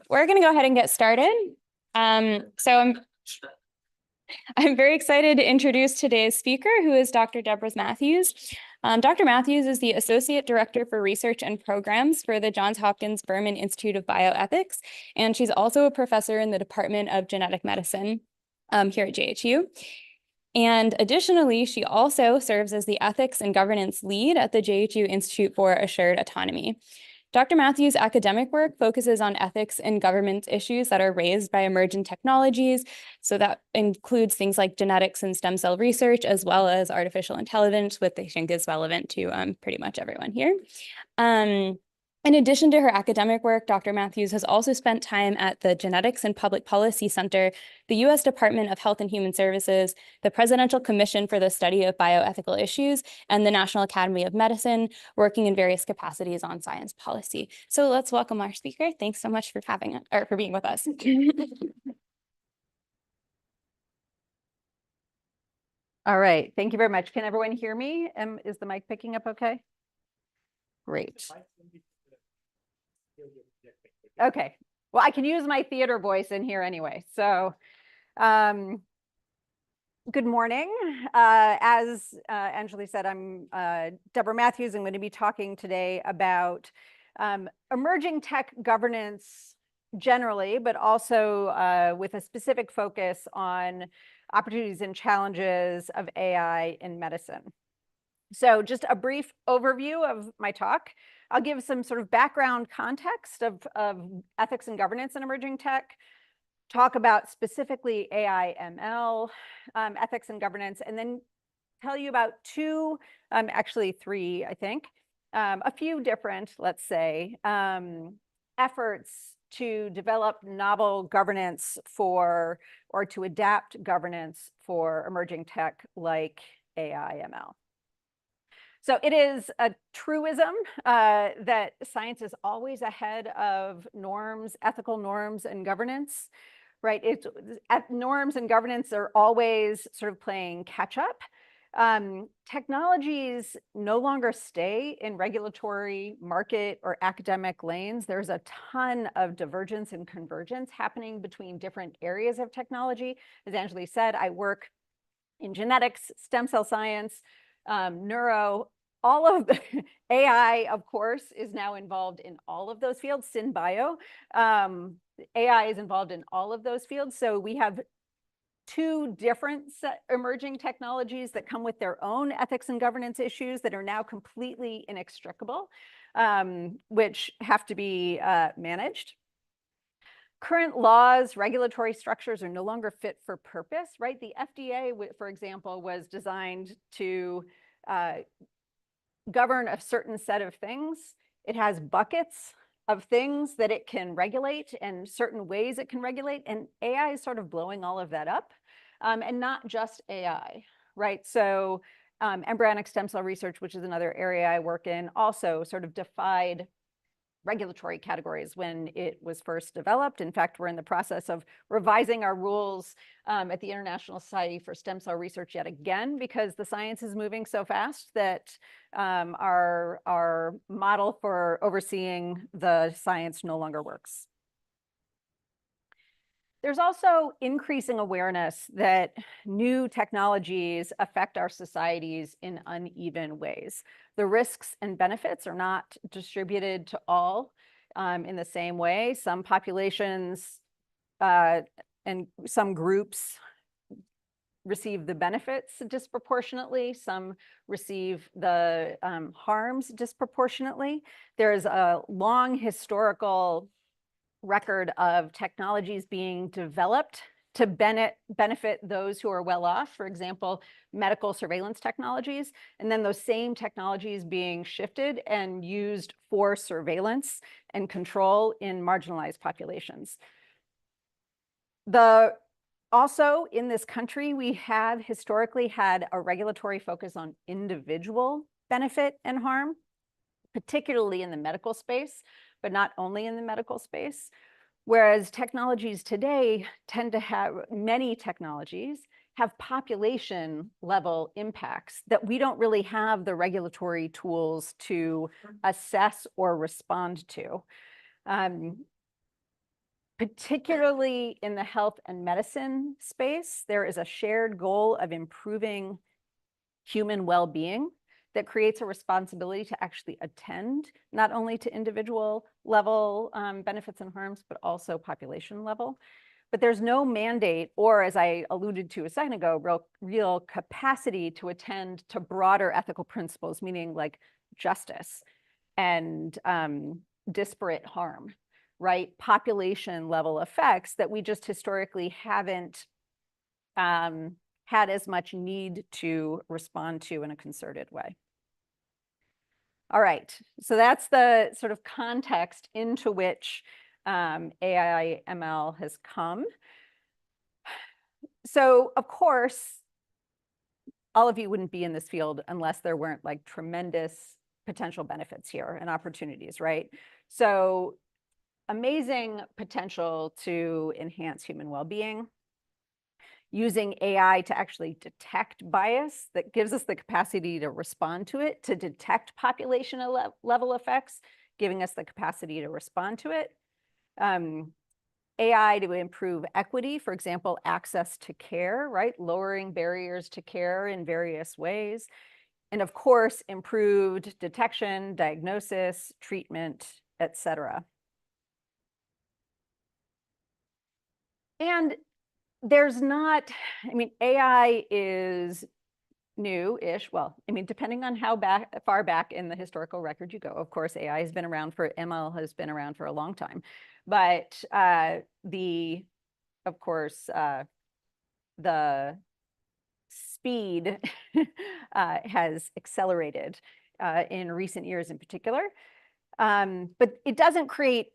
we're going to go ahead and get started. I'm very excited to introduce today's speaker, who is Dr. Debra Mathews. Dr. Mathews is the Associate Director for Research and Programs for the Johns Hopkins Berman Institute of Bioethics, and she's also a professor in the Department of Genetic Medicine here at JHU. And additionally, she also serves as the Ethics and Governance Lead at the JHU Institute for Assured Autonomy. Dr. Mathews' academic work focuses on ethics and government issues that are raised by emerging technologies. So that includes things like genetics and stem cell research, as well as artificial intelligence, which I think is relevant to pretty much everyone here. In addition to her academic work, Dr. Mathews has also spent time at the Genetics and Public Policy Center, the US Department of Health and Human Services, the Presidential Commission for the Study of Bioethical Issues, and the National Academy of Medicine, working in various capacities on science policy. So let's welcome our speaker. Thanks so much for for being with us. All right, thank you very much. Can everyone hear me? Is the mic picking up okay? Great. Okay, well, I can use my theater voice in here anyway. So good morning. As Anjali said, I'm Debra Mathews. I'm going to be talking today about emerging tech governance generally, but also with a specific focus on opportunities and challenges of AI in medicine. So just a brief overview of my talk. I'll give some sort of background context of ethics and governance in emerging tech, talk about specifically AI, ML, ethics and governance, and then tell you about actually three, I think, a few different, let's say, efforts to develop novel governance or to adapt governance for emerging tech like AI, ML. So it is a truism that science is always ahead of norms, ethical norms and governance, right? Norms and governance are always sort of playing catch up. Technologies no longer stay in regulatory, market, or academic lanes. There's a ton of divergence and convergence happening between different areas of technology. As Anjali said, I work in genetics, stem cell science, neuro, all of the AI, of course, is now involved in all of those fields. SynBio, AI is involved in all of those fields. So we have two different emerging technologies that come with their own ethics and governance issues that are now completely inextricable, which have to be managed. Current laws, regulatory structures are no longer fit for purpose, right? The FDA, for example, was designed to govern a certain set of things. It has buckets of things that it can regulate and certain ways it can regulate, and AI is sort of blowing all of that up, and not just AI, right? So embryonic stem cell research, which is another area I work in, also sort of defied regulatory categories when it was first developed. In fact, we're in the process of revising our rules at the International Society for Stem Cell Research yet again, because the science is moving so fast that our model for overseeing the science no longer works. There's also increasing awareness that new technologies affect our societies in uneven ways. The risks and benefits are not distributed to all in the same way. Some populations and some groups receive the benefits disproportionately. Some receive the harms disproportionately. There's a long historical record of technologies being developed to benefit those who are well off, for example, medical surveillance technologies, and then those same technologies being shifted and used for surveillance and control in marginalized populations. Also, in this country, we have historically had a regulatory focus on individual benefit and harm, particularly in the medical space, but not only in the medical space. Whereas technologies today tend to have, many technologies have population level impacts that we don't really have the regulatory tools to assess or respond to. particularly in the health and medicine space, there is a shared goal of improving human well-being that creates a responsibility to actually attend not only to individual level benefits and harms, but also population level. But there's no mandate, or as I alluded to a second ago, real capacity to attend to broader ethical principles, meaning like justice and disparate harm, right? Population level effects that we just historically haven't had as much need to respond to in a concerted way. All right, so that's the sort of context into which AI ML has come. So of course, all of you wouldn't be in this field unless there weren't like tremendous potential benefits here and opportunities, right? So amazing potential to enhance human well-being, using AI to actually detect bias that gives us the capacity to respond to it, to detect population level effects, giving us the capacity to respond to it. AI to improve equity, for example, access to care, right? Lowering barriers to care in various ways. And of course, improved detection, diagnosis, treatment, et cetera. And there's not, I mean, AI is new-ish. Well, I mean, depending on how far back in the historical record you go. Of course, AI has been around for, ML has been around for a long time. But of course, the speed has accelerated in recent years in particular. But it doesn't create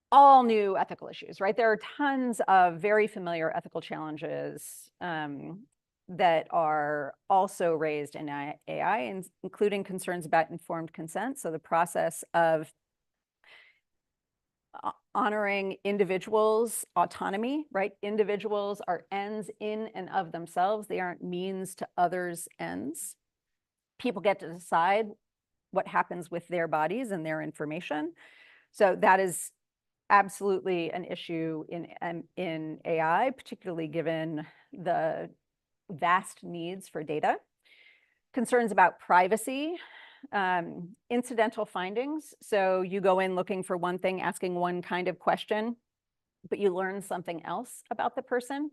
all new ethical issues, right? There are tons of very familiar ethical challenges that are also raised in AI, including concerns about informed consent. So the process of honoring individuals' autonomy, right? Individuals are ends in and of themselves. They aren't means to others' ends. People get to decide what happens with their bodies and their information. So that is absolutely an issue in AI, particularly given the vast needs for data. Concerns about privacy, incidental findings. So you go in looking for one thing, asking one kind of question, but you learn something else about the person.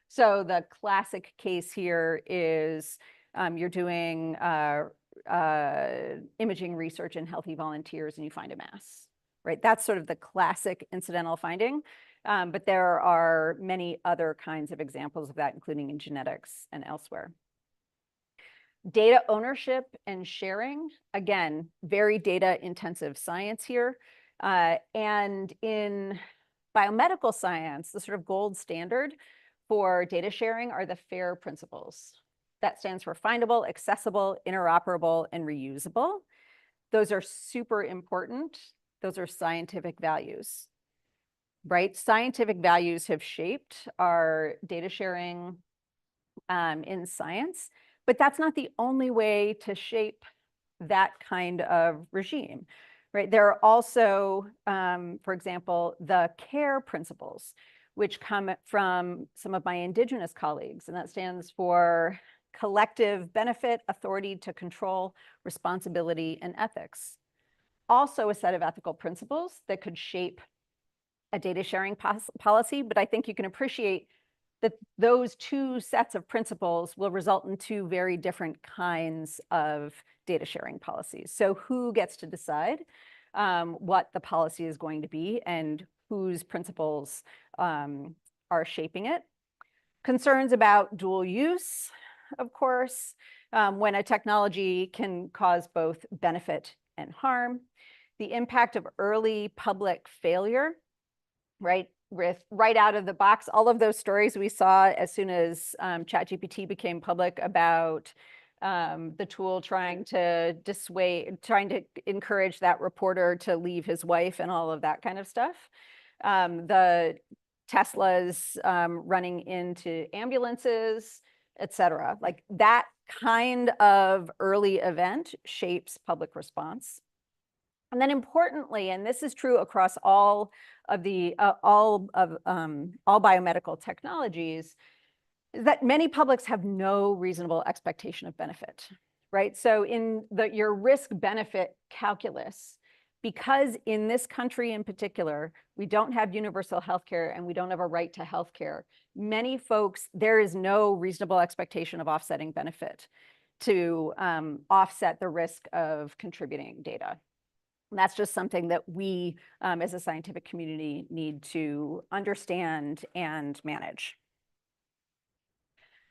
So the classic case here is you're doing imaging research in healthy volunteers and you find a mass, right? That's sort of the classic incidental finding. But there are many other kinds of examples of that, including in genetics and elsewhere. Data ownership and sharing, again, very data intensive science here. And in biomedical science, the sort of gold standard for data sharing are the FAIR principles. That stands for findable, accessible, interoperable, and reusable. Those are super important. Those are scientific values, right? Scientific values have shaped our data sharing in science. But that's not the only way to shape that kind of regime, right? There are also, for example, the CARE principles, which come from some of my indigenous colleagues, and that stands for collective benefit, authority to control, responsibility, and ethics. Also a set of ethical principles that could shape a data sharing policy, but I think you can appreciate that those two sets of principles will result in two very different kinds of data sharing policies. So who gets to decide what the policy is going to be and whose principles are shaping it? Concerns about dual use, of course, when a technology can cause both benefit and harm. The impact of early public failure, right? Right out of the box, all of those stories we saw as soon as ChatGPT became public about the tool trying to encourage that reporter to leave his wife and all of that kind of stuff. The Teslas running into ambulances, et cetera. Like that kind of early event shapes public response. And then importantly, and this is true across all of all biomedical technologies, is that many publics have no reasonable expectation of benefit, right? So in your risk-benefit calculus, because in this country in particular, we don't have universal healthcare and we don't have a right to healthcare, many folks, there is no reasonable expectation of offsetting benefit to offset the risk of contributing data. And that's just something that we, as a scientific community, need to understand and manage.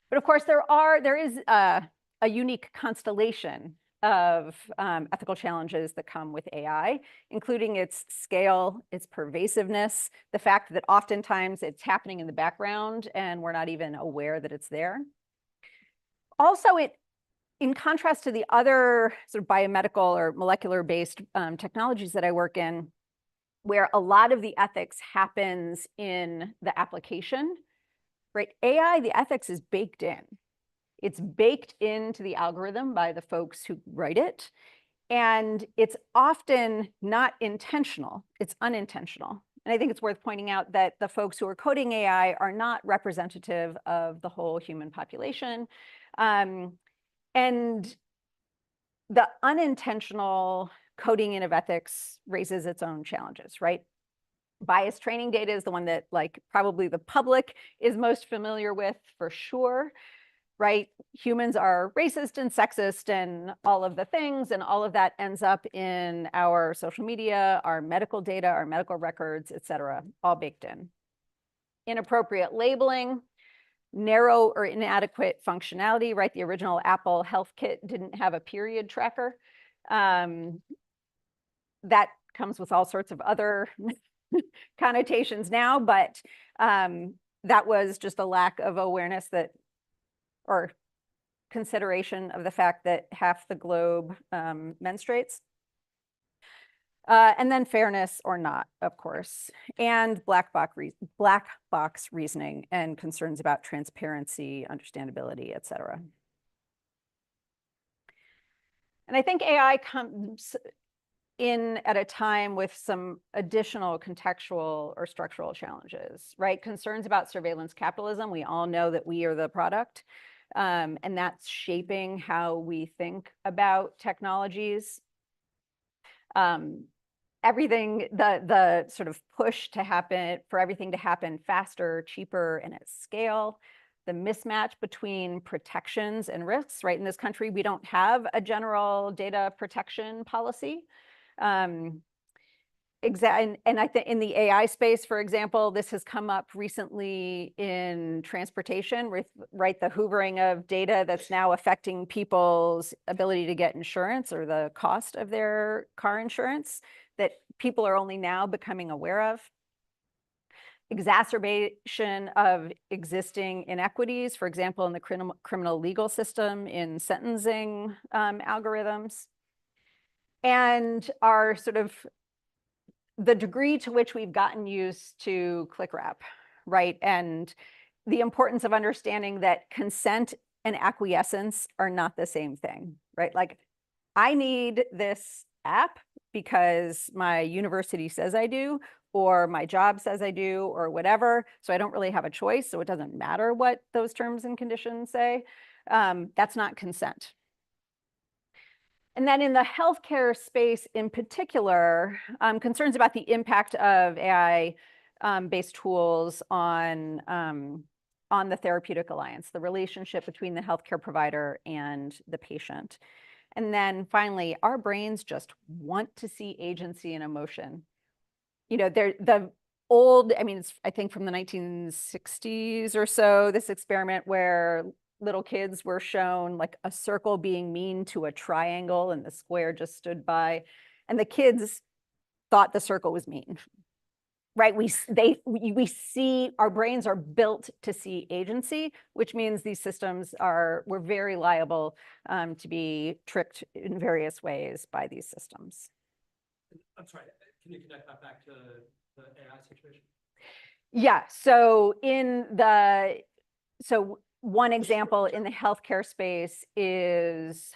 But of course, there is a unique constellation of ethical challenges that come with AI, including its scale, its pervasiveness, the fact that oftentimes it's happening in the background and we're not even aware that it's there. Also, in contrast to the other sort of biomedical or molecular-based technologies that I work in, where a lot of the ethics happens in the application, right? AI, the ethics is baked in. It's baked into the algorithm by the folks who write it. And it's often not intentional, it's unintentional. And I think it's worth pointing out that the folks who are coding AI are not representative of the whole human population. And the unintentional coding in of ethics raises its own challenges, right? Bias training data is the one that probably the public is most familiar with for sure, right? Humans are racist and sexist and all of the things, and all of that ends up in our social media, our medical data, our medical records, et cetera, all baked in. Inappropriate labeling, narrow or inadequate functionality, right? The original Apple Health Kit didn't have a period tracker. That comes with all sorts of other connotations now, but that was just a lack of awareness or consideration of the fact that half the globe menstruates. And then fairness or not, of course, and black box reasoning and concerns about transparency, understandability, et cetera. And I think AI comes in at a time with some additional contextual or structural challenges, right? Concerns about surveillance capitalism. We all know that we are the product, and that's shaping how we think about technologies. Everything, the sort of push to happen, for everything to happen faster, cheaper, and at scale. The mismatch between protections and risks, right? In this country, we don't have a general data protection policy. And I think in the AI space, for example, this has come up recently in transportation, with, right, the hoovering of data that's now affecting people's ability to get insurance or the cost of their car insurance that people are only now becoming aware of. Exacerbation of existing inequities, for example, in the criminal legal system, in sentencing algorithms, and our sort of the degree to which we've gotten used to click wrap, right? And the importance of understanding that consent and acquiescence are not the same thing, right? Like, I need this app because my university says I do, or my job says I do, or whatever. So I don't really have a choice. So it doesn't matter what those terms and conditions say. That's not consent. And then in the healthcare space in particular, concerns about the impact of AI-based tools on the therapeutic alliance, the relationship between the healthcare provider and the patient. And then finally, our brains just want to see agency and emotion. You know, the old, I mean, it's, I think from the 1960s or so, this experiment where little kids were shown like a circle being mean to a triangle and the square just stood by, and the kids thought the circle was mean, right? We see, our brains are built to see agency, which means these systems we're very liable to be tricked in various ways by these systems. I'm sorry, can you connect that back to the AI situation? Yeah, so one example in the healthcare space is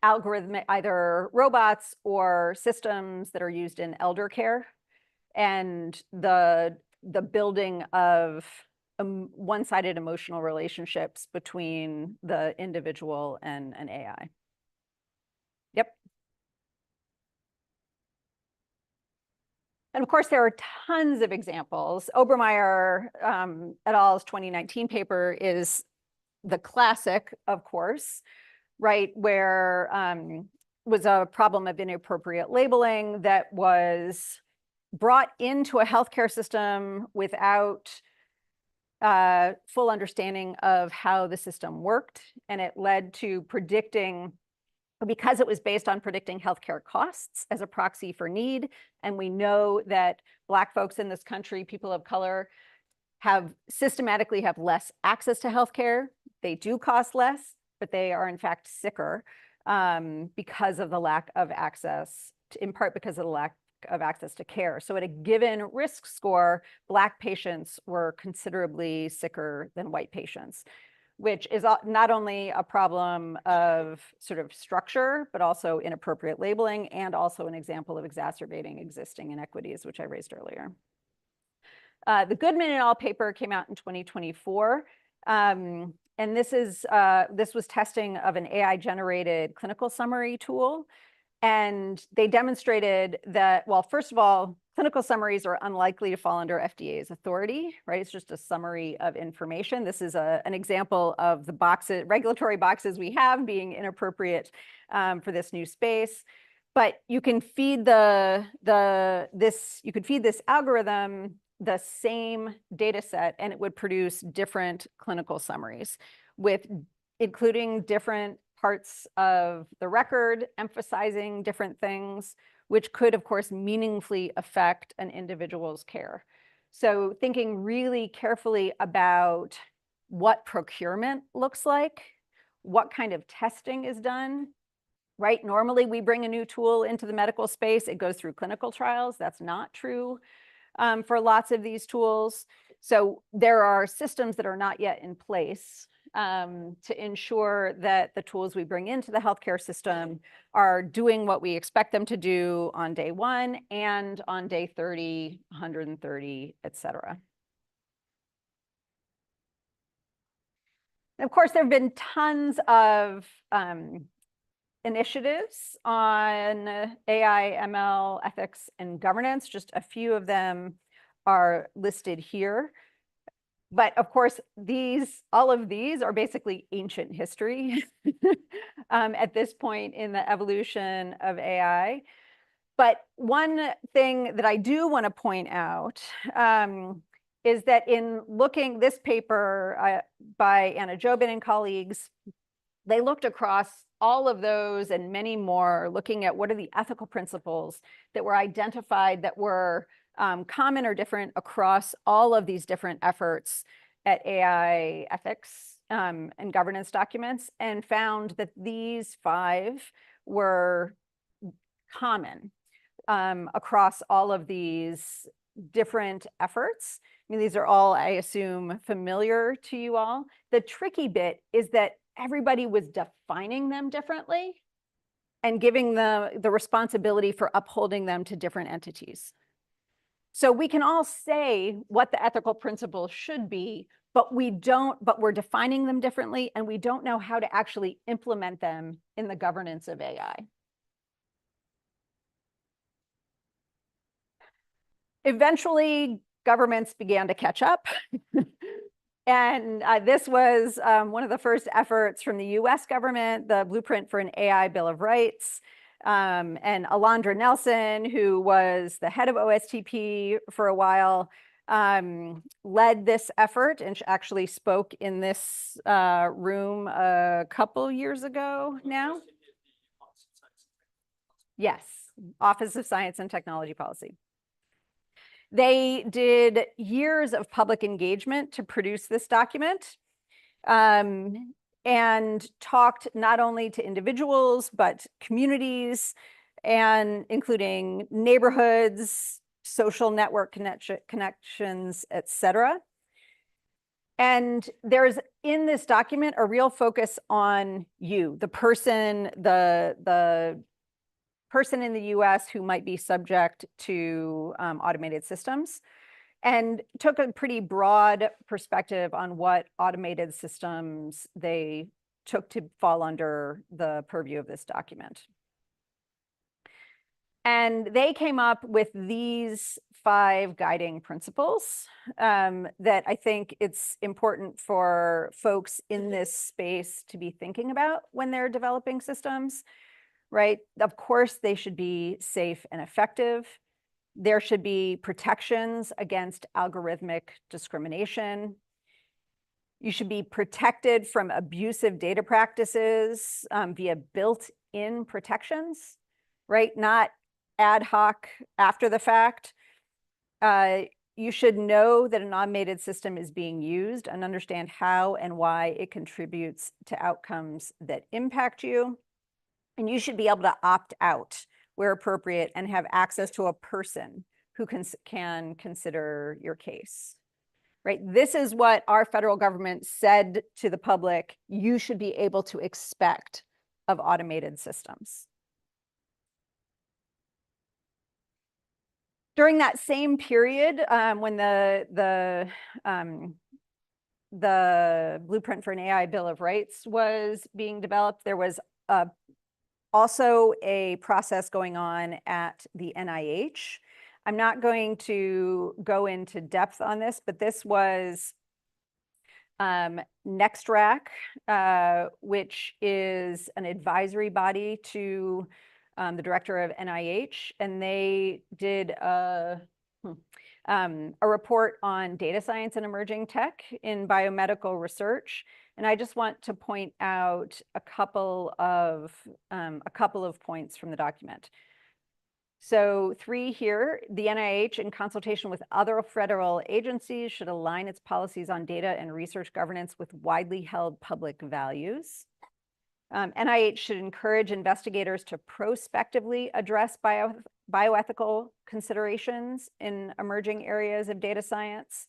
algorithmic, either robots or systems that are used in elder care, and the building of one-sided emotional relationships between the individual and an AI. Yep. And of course, there are tons of examples. Obermeyer et al.'s 2019 paper is the classic, of course, right, where was a problem of inappropriate labeling that was brought into a healthcare system without full understanding of how the system worked. And it led to predicting, because it was based on predicting healthcare costs as a proxy for need. And we know that Black folks in this country, people of color, systematically have less access to healthcare. They do cost less, but they are in fact sicker because of the lack of access, in part because of the lack of access to care. So at a given risk score, Black patients were considerably sicker than white patients, which is not only a problem of sort of structure, but also inappropriate labeling, and also an example of exacerbating existing inequities, which I raised earlier. The Goodman et al. Paper came out in 2024. And this was testing of an AI-generated clinical summary tool. And they demonstrated that, well, first of all, clinical summaries are unlikely to fall under FDA's authority, right? It's just a summary of information. This is an example of the regulatory boxes we have being inappropriate for this new space. But you can feed this algorithm the same data set, and it would produce different clinical summaries, including different parts of the record, emphasizing different things, which could, of course, meaningfully affect an individual's care. So thinking really carefully about what procurement looks like, what kind of testing is done, right? Normally, we bring a new tool into the medical space, it goes through clinical trials. That's not true for lots of these tools. So there are systems that are not yet in place to ensure that the tools we bring into the healthcare system are doing what we expect them to do on day 1 and on day 30, 130, et cetera. And of course, there have been tons of initiatives on AI, ML, ethics, and governance. Just a few of them are listed here. But of course, all of these are basically ancient history at this point in the evolution of AI. But one thing that I do want to point out is that in looking this paper by Anna Jobin and colleagues, they looked across all of those and many more, looking at what are the ethical principles that were identified that were common or different across all of these different efforts at AI ethics and governance documents, and found that these 5 were common across all of these different efforts. I mean, these are all, I assume, familiar to you all. The tricky bit is that everybody was defining them differently and giving the responsibility for upholding them to different entities. So we can all say what the ethical principles should be, but we're defining them differently, and we don't know how to actually implement them in the governance of AI. Eventually, governments began to catch up. And this was one of the first efforts from the US government, the Blueprint for an AI Bill of Rights. And Alondra Nelson, who was the head of OSTP for a while, led this effort and actually spoke in this room a couple years ago now. Yes, Office of Science and Technology Policy. They did years of public engagement to produce this document, and talked not only to individuals, but communities, and including neighborhoods, social network connections, et cetera. And there's in this document a real focus on you, the person, the person in the US who might be subject to automated systems, and took a pretty broad perspective on what automated systems they took to fall under the purview of this document. And they came up with these 5 guiding principles that I think it's important for folks in this space to be thinking about when they're developing systems, right? Of course, they should be safe and effective. There should be protections against algorithmic discrimination. You should be protected from abusive data practices via built-in protections, right? Not ad hoc after the fact. You should know that an automated system is being used and understand how and why it contributes to outcomes that impact you. And you should be able to opt out where appropriate and have access to a person who can consider your case, right? This is what our federal government said to the public you should be able to expect of automated systems. During that same period, when the Blueprint for an AI Bill of Rights was being developed, there was also a process going on at the NIH. I'm not going to go into depth on this, but this was NextRack, which is an advisory body to the director of NIH, and they did a report on data science and emerging tech in biomedical research. And I just want to point out a couple of points from the document. So 3 here, the NIH, in consultation with other federal agencies, should align its policies on data and research governance with widely held public values. NIH should encourage investigators to prospectively address bioethical considerations in emerging areas of data science,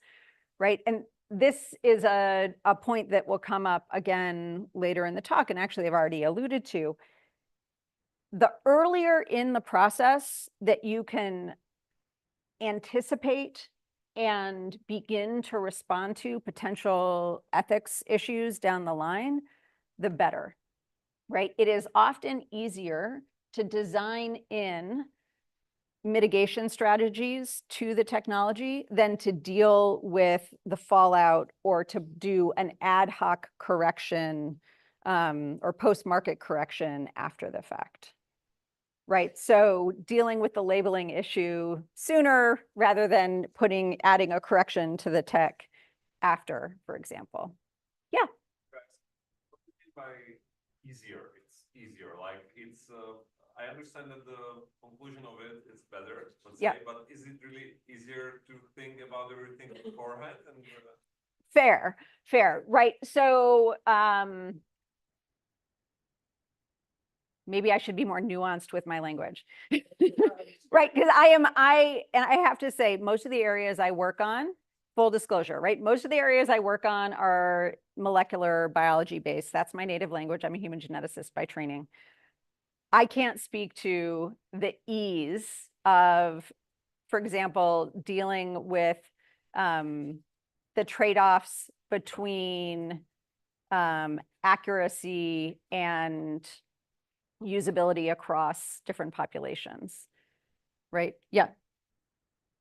right? And this is a point that will come up again later in the talk, and actually I've already alluded to. The earlier in the process that you can anticipate and begin to respond to potential ethics issues down the line, the better, right? It is often easier to design in mitigation strategies to the technology than to deal with the fallout or to do an ad hoc correction or post-market correction after the fact, right? So dealing with the labeling issue sooner rather than adding a correction to the tech after, for example. Yeah. What do you mean by easier? It's easier, like it's, I understand that the conclusion of it is better, let's say, but is it really easier to think about everything beforehand? And, Fair, right? So maybe I should be more nuanced with my language, right? Because I have to say, most of the areas I work on, full disclosure, right? Most of the areas I work on are molecular biology based. That's my native language. I'm a human geneticist by training. I can't speak to the ease of, for example, dealing with the trade-offs between accuracy and usability across different populations, right? Yeah.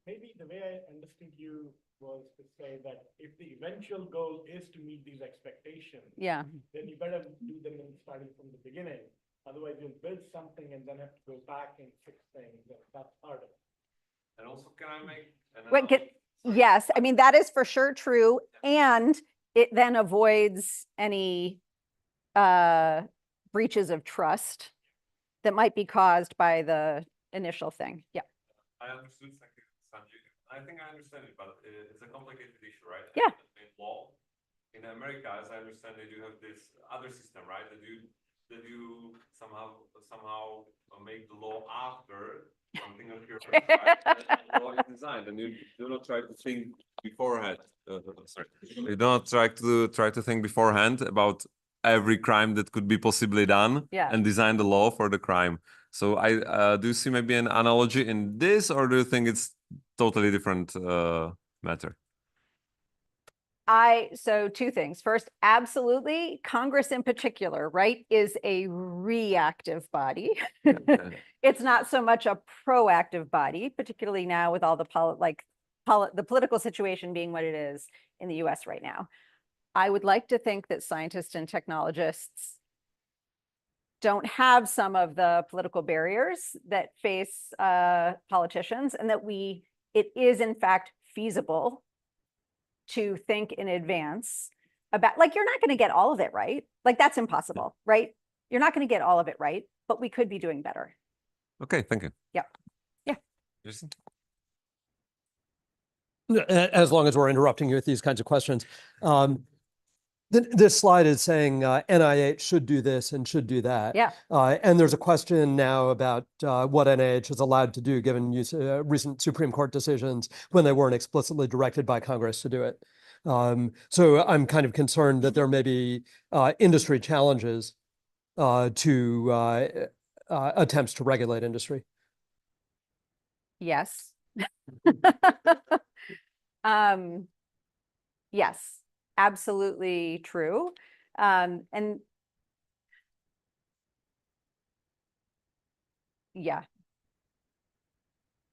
Maybe the way I understood you was to say that if the eventual goal is to meet these expectations, then you better do them starting from the beginning. Otherwise, you'll build something and then have to go back and fix things. That's harder. And also, can I make yes, I mean, that is for sure true. And it then avoids any breaches of trust that might be caused by the initial thing. Yeah. I understood. Thank you, Sanjay. I think I understand it, but it's a complicated issue, right? Yeah. In law, in America, as I understand it, you have this other system, right? That you somehow make the law after something occurs. Right? The law is designed, and you do not try to think beforehand. Sorry, we don't try to think beforehand about every crime that could be possibly done, and design the law for the crime. So do you see maybe an analogy in this, or do you think it's totally different matter? So two things. First, absolutely, Congress in particular, right, is a reactive body. It's not so much a proactive body, particularly now with all the the political situation being what it is in the US right now. I would like to think that scientists and technologists don't have some of the political barriers that face politicians, and that it is in fact feasible to think in advance about, like, you're not going to get all of it right. Like, that's impossible, right? You're not going to get all of it right, but we could be doing better. Okay, thank you. Yeah. Yeah. Jason? As long as we're interrupting you with these kinds of questions. This slide is saying NIH should do this and should do that. Yeah. And there's a question now about what NIH is allowed to do given recent Supreme Court decisions when they weren't explicitly directed by Congress to do it. So I'm kind of concerned that there may be industry challenges to attempts to regulate industry. Yes. Yes, absolutely true. And yeah.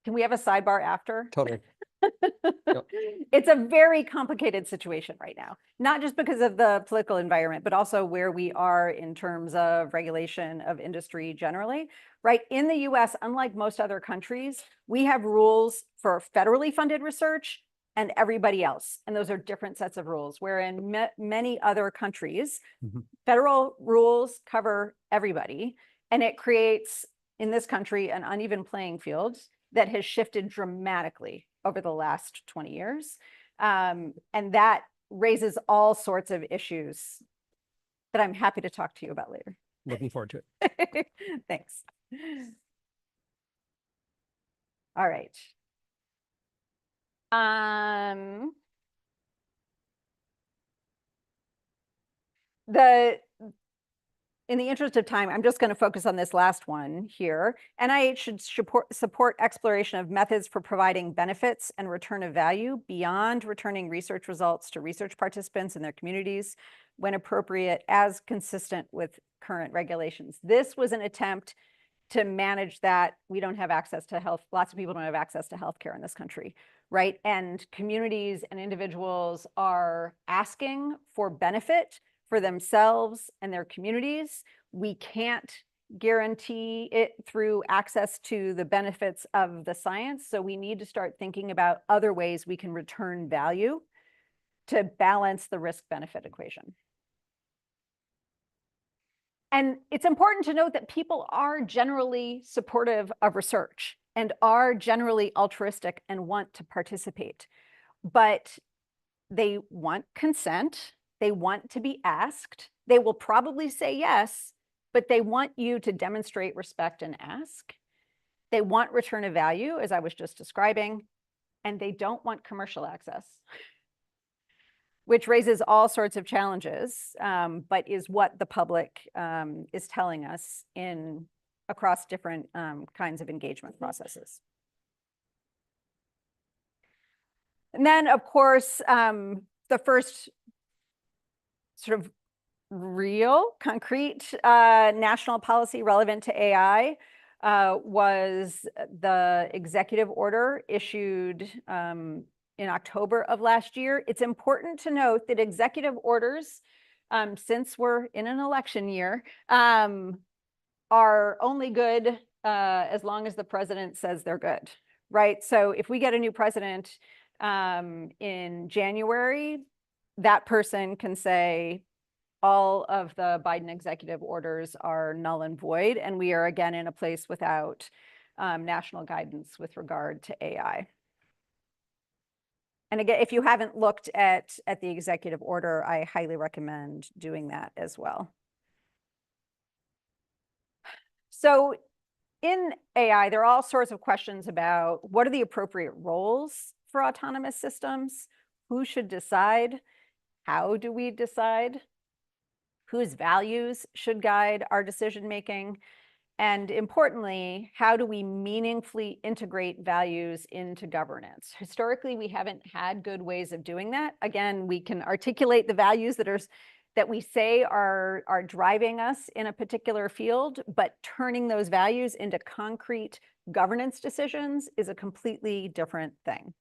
Can we have a sidebar after? Totally. It's a very complicated situation right now, not just because of the political environment, but also where we are in terms of regulation of industry generally, right? In the US, unlike most other countries, we have rules for federally funded research and everybody else. And those are different sets of rules, where in many other countries, federal rules cover everybody. And it creates, in this country, an uneven playing field that has shifted dramatically over the last 20 years. And that raises all sorts of issues that I'm happy to talk to you about later. Looking forward to it. Thanks. All right. In the interest of time, I'm just going to focus on this last one here. NIH should support exploration of methods for providing benefits and return of value beyond returning research results to research participants in their communities when appropriate, as consistent with current regulations. This was an attempt to manage that. We don't have access to health. Lots of people don't have access to healthcare in this country, right? And communities and individuals are asking for benefit for themselves and their communities. We can't guarantee it through access to the benefits of the science. So we need to start thinking about other ways we can return value to balance the risk-benefit equation. And it's important to note that people are generally supportive of research and are generally altruistic and want to participate, but they want consent. They want to be asked. They will probably say yes, but they want you to demonstrate respect and ask. They want return of value, as I was just describing, and they don't want commercial access, which raises all sorts of challenges, but is what the public is telling us across different kinds of engagement processes. And then, of course, the first sort of real, concrete national policy relevant to AI was the executive order issued in October of last year. It's important to note that executive orders, since we're in an election year, are only good as long as the president says they're good, right? So if we get a new president in January, that person can say all of the Biden executive orders are null and void, and we are again in a place without national guidance with regard to AI. And again, if you haven't looked at the executive order, I highly recommend doing that as well. So in AI, there are all sorts of questions about what are the appropriate roles for autonomous systems? Who should decide? How do we decide? Whose values should guide our decision-making? And importantly, how do we meaningfully integrate values into governance? Historically, we haven't had good ways of doing that. Again, we can articulate the values that we say are driving us in a particular field, but turning those values into concrete governance decisions is a completely different thing.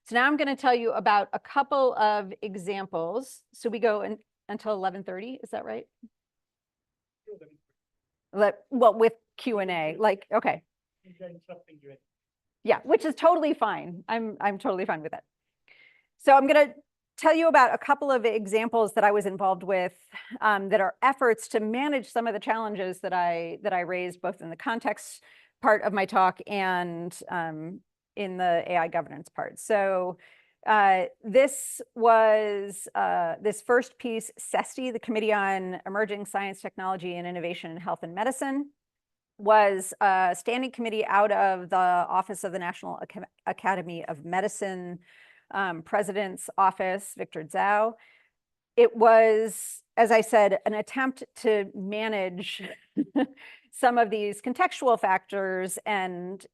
So now I'm going to tell you about a couple of examples. So we go until 11:30, is that right? Well, with Q&A, like, okay. Yeah, which is totally fine. I'm totally fine with it. So I'm going to tell you about a couple of examples that I was involved with that are efforts to manage some of the challenges that I raised both in the context part of my talk and in the AI governance part. So this was this first piece, CESTI, the Committee on Emerging Science, Technology, and Innovation in Health and Medicine, was a standing committee out of the Office of the National Academy of Medicine, President's Office, Victor Zhao. It was, as I said, an attempt to manage some of these contextual factors and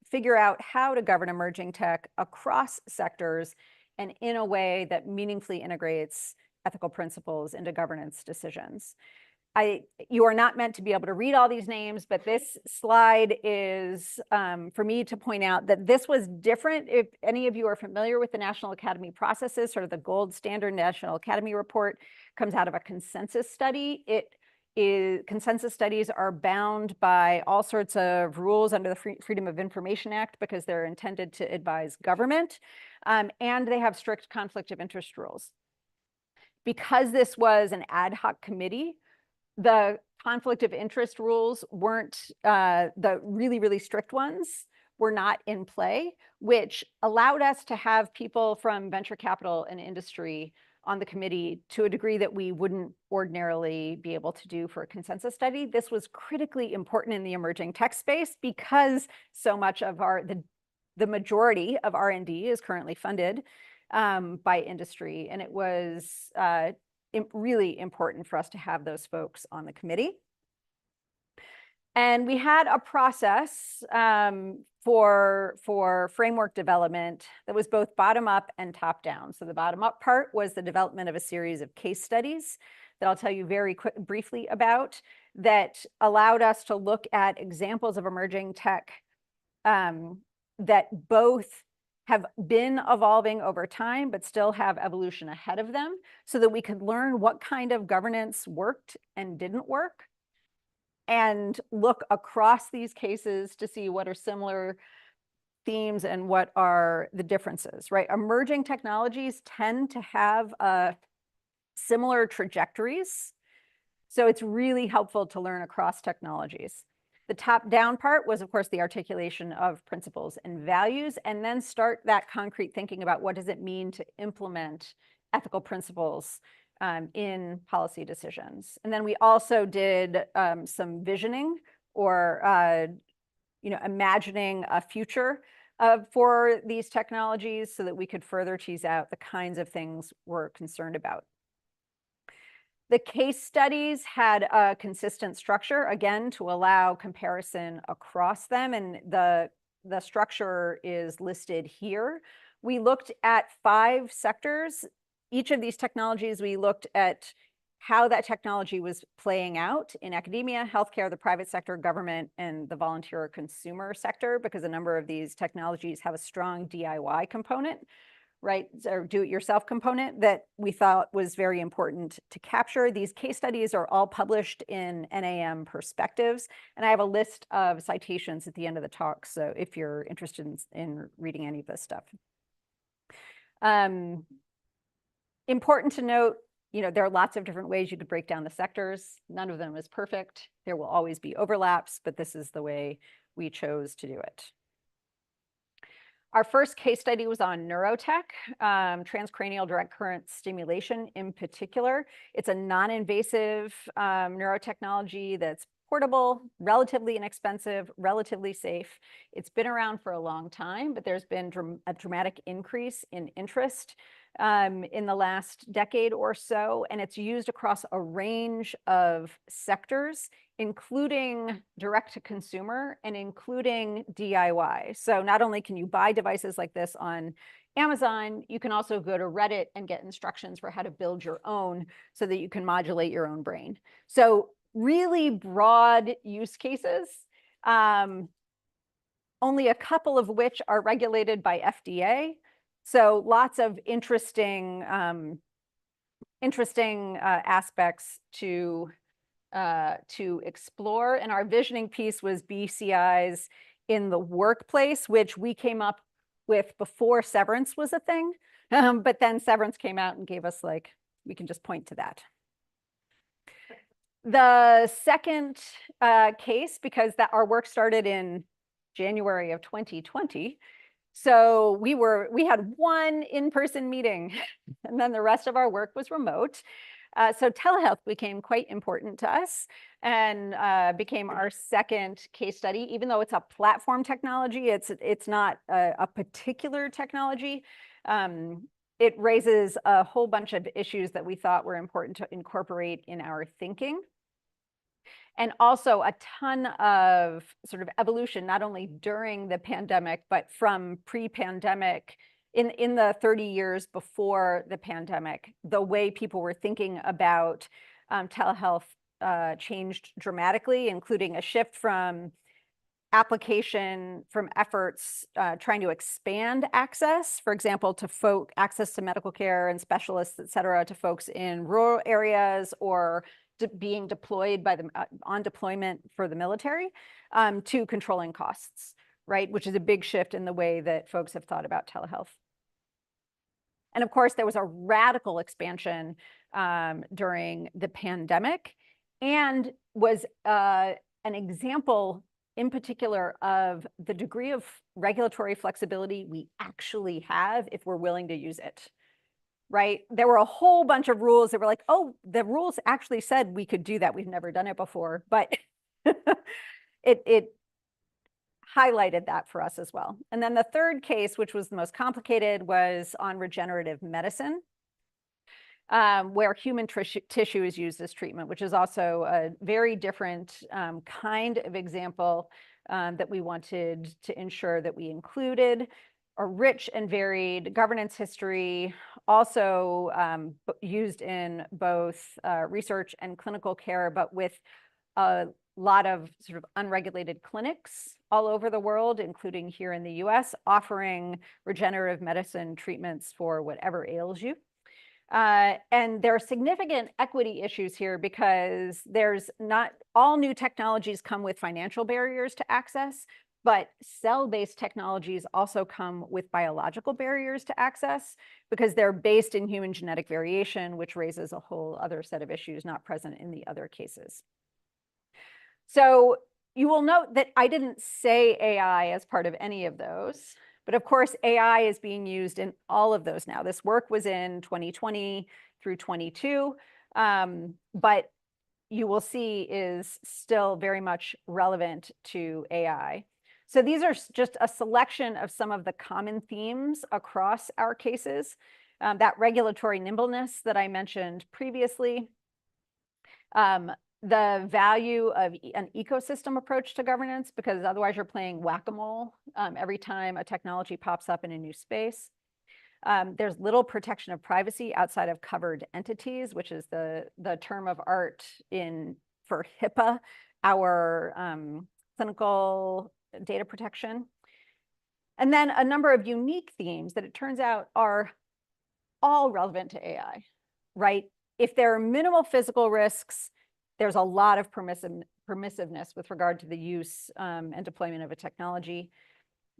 figure out how to govern emerging tech across sectors and in a way that meaningfully integrates ethical principles into governance decisions. You are not meant to be able to read all these names, but this slide is for me to point out that this was different. If any of you are familiar with the National Academy processes, sort of the gold standard National Academy report comes out of a consensus study. Consensus studies are bound by all sorts of rules under the Freedom of Information Act because they're intended to advise government, and they have strict conflict of interest rules. Because this was an ad hoc committee, the conflict of interest rules weren't, the really, really strict ones were not in play, which allowed us to have people from venture capital and industry on the committee to a degree that we wouldn't ordinarily be able to do for a consensus study. This was critically important in the emerging tech space because so much of the majority of R&D is currently funded by industry. And it was really important for us to have those folks on the committee. And we had a process for framework development that was both bottom up and top down. So the bottom up part was the development of a series of case studies that I'll tell you very briefly about that allowed us to look at examples of emerging tech that both have been evolving over time, but still have evolution ahead of them so that we could learn what kind of governance worked and didn't work and look across these cases to see what are similar themes and what are the differences, right? Emerging technologies tend to have similar trajectories. So it's really helpful to learn across technologies. The top-down part was, of course, the articulation of principles and values, and then start that concrete thinking about what does it mean to implement ethical principles in policy decisions. And then we also did some visioning or imagining a future for these technologies so that we could further tease out the kinds of things we're concerned about. The case studies had a consistent structure, again, to allow comparison across them, and the structure is listed here. We looked at 5 sectors. Each of these technologies, we looked at how that technology was playing out in academia, healthcare, the private sector, government, and the volunteer or consumer sector, because a number of these technologies have a strong DIY component, right, or do-it-yourself component that we thought was very important to capture. These case studies are all published in NAM Perspectives, and I have a list of citations at the end of the talk, so if you're interested in reading any of this stuff. Important to note, there are lots of different ways you could break down the sectors. None of them is perfect. There will always be overlaps, but this is the way we chose to do it. Our first case study was on neurotech, transcranial direct current stimulation in particular. It's a non-invasive neurotechnology that's portable, relatively inexpensive, relatively safe. It's been around for a long time, but there's been a dramatic increase in interest in the last decade or so, and it's used across a range of sectors, including direct to consumer and including DIY. So not only can you buy devices like this on Amazon, you can also go to Reddit and get instructions for how to build your own so that you can modulate your own brain. So really broad use cases, only a couple of which are regulated by FDA. So lots of interesting aspects to explore. And our visioning piece was BCIs in the workplace, which we came up with before severance was a thing. But then severance came out and gave us like, we can just point to that. The second case, because our work started in January of 2020. So we had one in-person meeting and then the rest of our work was remote. So telehealth became quite important to us and became our second case study. Even though it's a platform technology, it's not a particular technology. It raises a whole bunch of issues that we thought were important to incorporate in our thinking. And also a ton of sort of evolution, not only during the pandemic, but from pre-pandemic, in the 30 years before the pandemic, the way people were thinking about telehealth changed dramatically, including a shift from efforts trying to expand access, for example, to access to medical care and specialists, et cetera, to folks in rural areas or being deployed on deployment for the military, to controlling costs, right? Which is a big shift in the way that folks have thought about telehealth. And of course, there was a radical expansion during the pandemic and was an example in particular of the degree of regulatory flexibility we actually have if we're willing to use it. Right? There were a whole bunch of rules that were like, oh, the rules actually said we could do that. We've never done it before, but it highlighted that for us as well. And then the third case, which was the most complicated, was on regenerative medicine, where human tissue is used as treatment, which is also a very different kind of example that we wanted to ensure that we included. A rich and varied governance history, also used in both research and clinical care, but with a lot of sort of unregulated clinics all over the world, including here in the US, offering regenerative medicine treatments for whatever ails you. And there are significant equity issues here because there's not all new technologies come with financial barriers to access, but cell-based technologies also come with biological barriers to access because they're based in human genetic variation, which raises a whole other set of issues not present in the other cases. So you will note that I didn't say AI as part of any of those, but of course, AI is being used in all of those now. This work was in 2020 through 22, but you will see is still very much relevant to AI. So these are just a selection of some of the common themes across our cases. That regulatory nimbleness that I mentioned previously, the value of an ecosystem approach to governance, because otherwise you're playing whack-a-mole every time a technology pops up in a new space. There's little protection of privacy outside of covered entities, which is the term of art for HIPAA, our clinical data protection. And then a number of unique themes that it turns out are all relevant to AI, right? If there are minimal physical risks, there's a lot of permissiveness with regard to the use and deployment of a technology.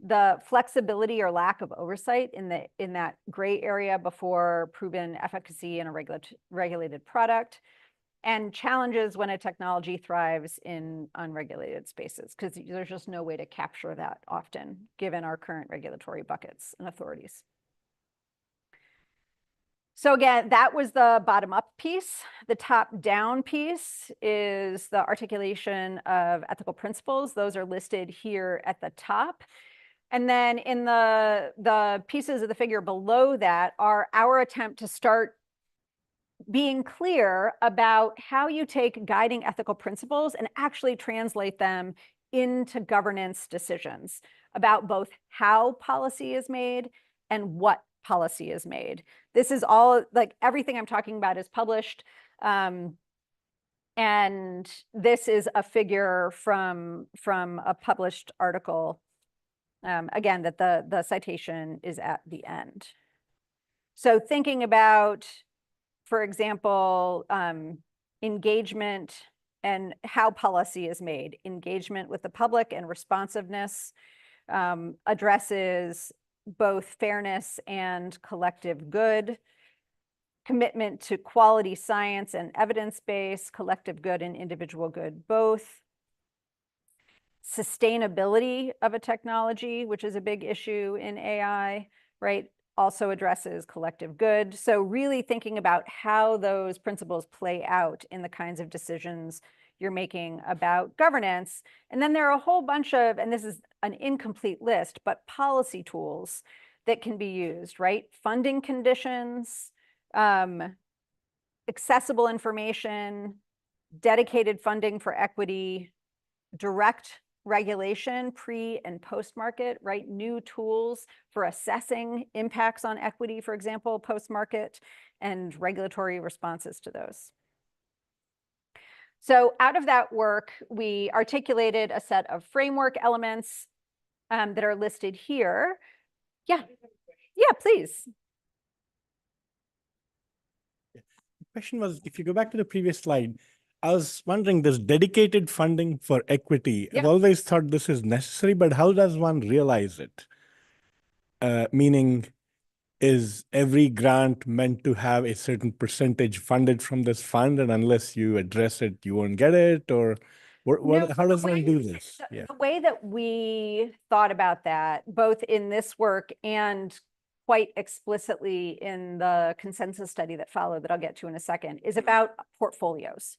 The flexibility or lack of oversight in that gray area before proven efficacy in a regulated product, and challenges when a technology thrives in unregulated spaces, because there's just no way to capture that often, given our current regulatory buckets and authorities. So again, that was the bottom-up piece. The top-down piece is the articulation of ethical principles. Those are listed here at the top. And then in the pieces of the figure below that are our attempt to start being clear about how you take guiding ethical principles and actually translate them into governance decisions about both how policy is made and what policy is made. This is all, like, everything I'm talking about is published. And this is a figure from a published article. Again, that the citation is at the end. So thinking about, for example, engagement and how policy is made, engagement with the public and responsiveness addresses both fairness and collective good, commitment to quality science and evidence-based, collective good and individual good both, sustainability of a technology, which is a big issue in AI, right? Also addresses collective good. So really thinking about how those principles play out in the kinds of decisions you're making about governance. And then there are a whole bunch of, and this is an incomplete list, but policy tools that can be used, right? Funding conditions, accessible information, dedicated funding for equity, direct regulation, pre and post-market, right? New tools for assessing impacts on equity, for example, post-market, and regulatory responses to those. So out of that work, we articulated a set of framework elements that are listed here. Yeah, please. The question was, if you go back to the previous slide, I was wondering, there's dedicated funding for equity. Yeah. I've always thought this is necessary, but how does one realize it? Meaning, is every grant meant to have a certain percentage funded from this fund, and unless you address it, you won't get it? Or No, how does one do this? The way that we thought about that, both in this work and quite explicitly in the consensus study that followed, that I'll get to in a second, is about portfolios,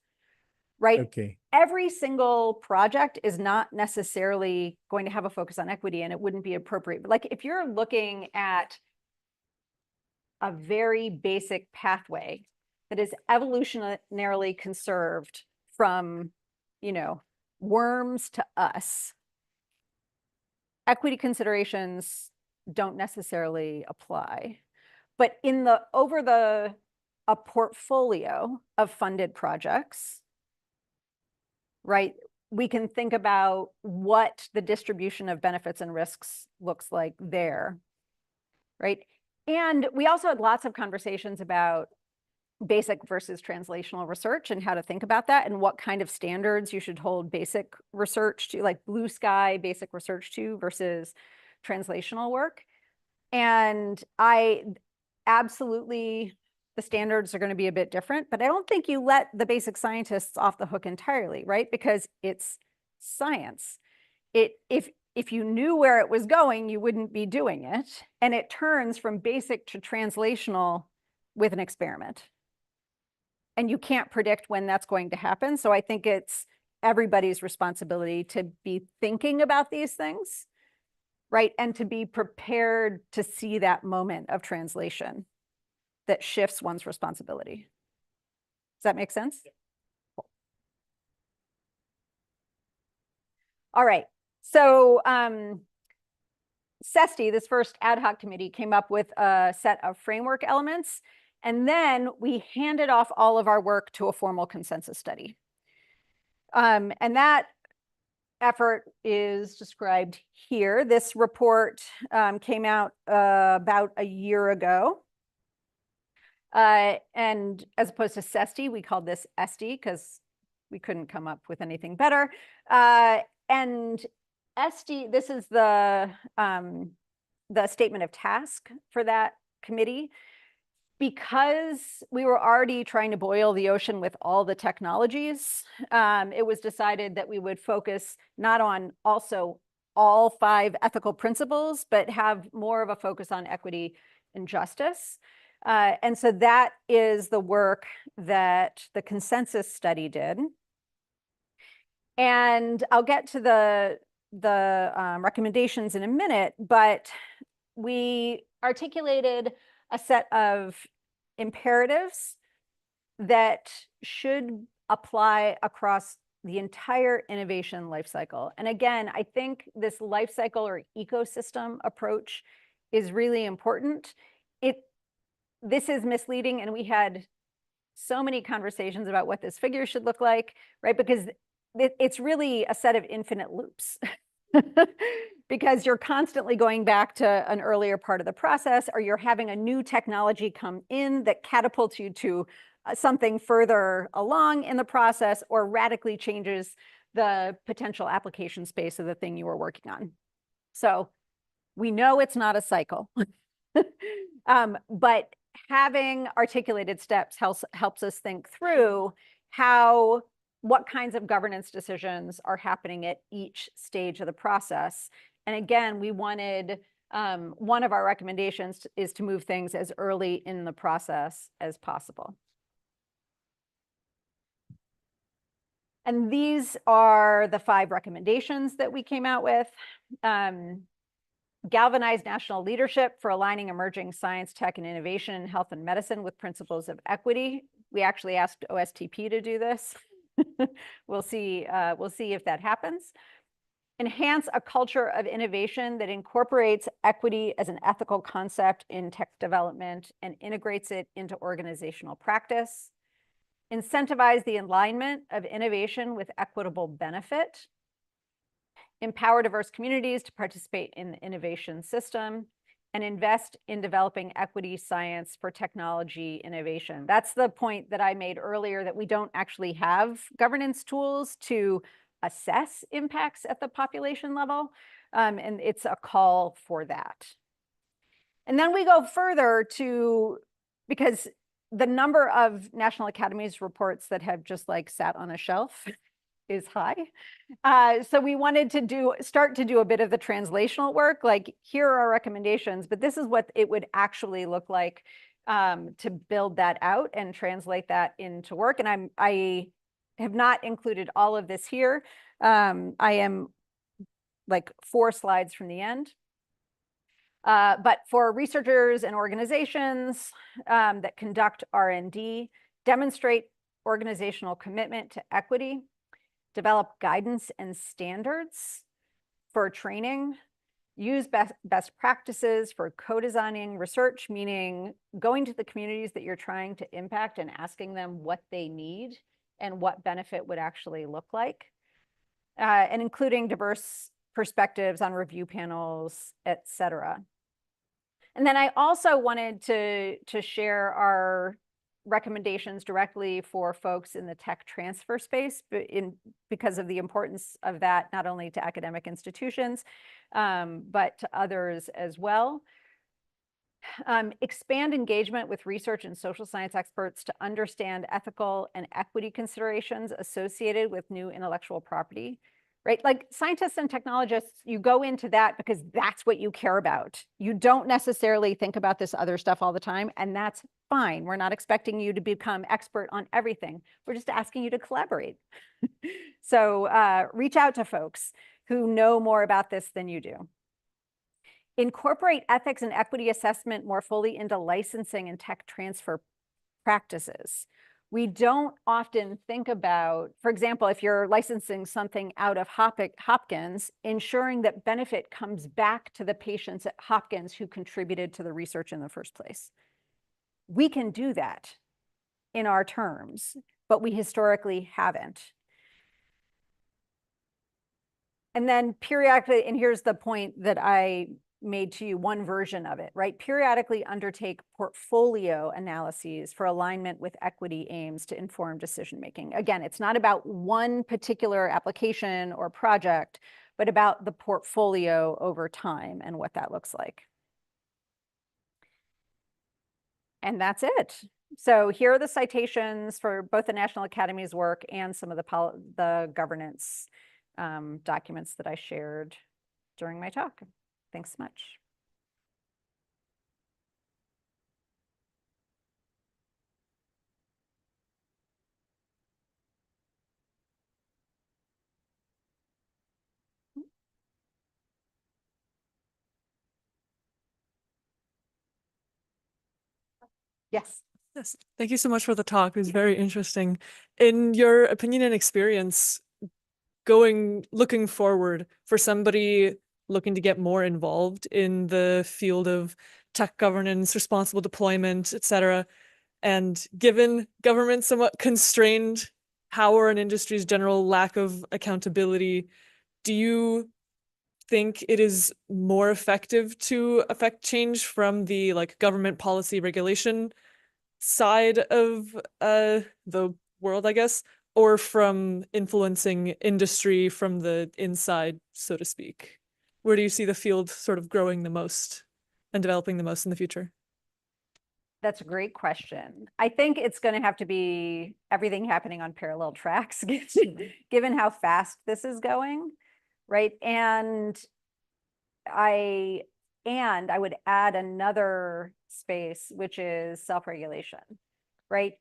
right? Okay. Every single project is not necessarily going to have a focus on equity, and it wouldn't be appropriate. But like, if you're looking at a very basic pathway that is evolutionarily conserved from, you know, worms to us, equity considerations don't necessarily apply. But in a portfolio of funded projects, right, we can think about what the distribution of benefits and risks looks like there, right? And we also had lots of conversations about basic versus translational research and how to think about that and what kind of standards you should hold basic research to, like blue sky basic research to versus translational work. And absolutely, the standards are going to be a bit different, but I don't think you let the basic scientists off the hook entirely, right? Because it's science. If you knew where it was going, you wouldn't be doing it. And it turns from basic to translational with an experiment. And you can't predict when that's going to happen. So I think it's everybody's responsibility to be thinking about these things, right? And to be prepared to see that moment of translation that shifts one's responsibility. Does that make sense? Yeah. Cool. All right. So CESTI, this first ad hoc committee, came up with a set of framework elements, and then we handed off all of our work to a formal consensus study. And that effort is described here. This report came out about a year ago. And as opposed to CESTI, we called this ESTI because we couldn't come up with anything better. And ESTI, this is the statement of task for that committee. Because we were already trying to boil the ocean with all the technologies, it was decided that we would focus not on also all 5 ethical principles, but have more of a focus on equity and justice. And so that is the work that the consensus study did. And I'll get to the recommendations in a minute, but we articulated a set of imperatives that should apply across the entire innovation lifecycle. And again, I think this lifecycle or ecosystem approach is really important. This is misleading, and we had so many conversations about what this figure should look like, right? Because it's really a set of infinite loops. Because you're constantly going back to an earlier part of the process, or you're having a new technology come in that catapults you to something further along in the process, or radically changes the potential application space of the thing you were working on. So we know it's not a cycle, but having articulated steps helps us think through what kinds of governance decisions are happening at each stage of the process. And again, we wanted, one of our recommendations is to move things as early in the process as possible. And these are the 5 recommendations that we came out with. Galvanize national leadership for aligning emerging science, tech, and innovation in health and medicine with principles of equity. We actually asked OSTP to do this. We'll see if that happens. Enhance a culture of innovation that incorporates equity as an ethical concept in tech development and integrates it into organizational practice. Incentivize the alignment of innovation with equitable benefit. Empower diverse communities to participate in the innovation system, and invest in developing equity science for technology innovation. That's the point that I made earlier, that we don't actually have governance tools to assess impacts at the population level, and it's a call for that. And then we go further because the number of National Academies reports that have just like sat on a shelf is high. So we wanted to start to do a bit of the translational work, like here are our recommendations, but this is what it would actually look like to build that out and translate that into work. And I have not included all of this here. I am like 4 slides from the end. But for researchers and organizations that conduct R&D, demonstrate organizational commitment to equity, develop guidance and standards for training, use best practices for co-designing research, meaning going to the communities that you're trying to impact and asking them what they need and what benefit would actually look like, and including diverse perspectives on review panels, et cetera. And then I also wanted to share our recommendations directly for folks in the tech transfer space, because of the importance of that, not only to academic institutions, but to others as well. Expand engagement with research and social science experts to understand ethical and equity considerations associated with new intellectual property. Right? Like scientists and technologists, you go into that because that's what you care about. You don't necessarily think about this other stuff all the time, and that's fine. We're not expecting you to become expert on everything. We're just asking you to collaborate. So reach out to folks who know more about this than you do. Incorporate ethics and equity assessment more fully into licensing and tech transfer practices. We don't often think about, for example, if you're licensing something out of Hopkins, ensuring that benefit comes back to the patients at Hopkins who contributed to the research in the first place. We can do that in our terms, but we historically haven't. And then periodically, and here's the point that I made to you, one version of it, right? Periodically undertake portfolio analyses for alignment with equity aims to inform decision-making. Again, it's not about one particular application or project, but about the portfolio over time and what that looks like. And that's it. So here are the citations for both the National Academies work and some of the governance documents that I shared during my talk. Thanks so much. Yes. Yes, thank you so much for the talk. It was very interesting. In your opinion and experience, looking forward for somebody looking to get more involved in the field of tech governance, responsible deployment, et cetera, and given government's somewhat constrained power and industry's general lack of accountability, do you think it is more effective to affect change from the government policy regulation side of the world, I guess, or from influencing industry from the inside, so to speak? Where do you see the field sort of growing the most and developing the most in the future? That's a great question. I think it's going to have to be everything happening on parallel tracks, given how fast this is going, right? And I would add another space, which is self-regulation, right?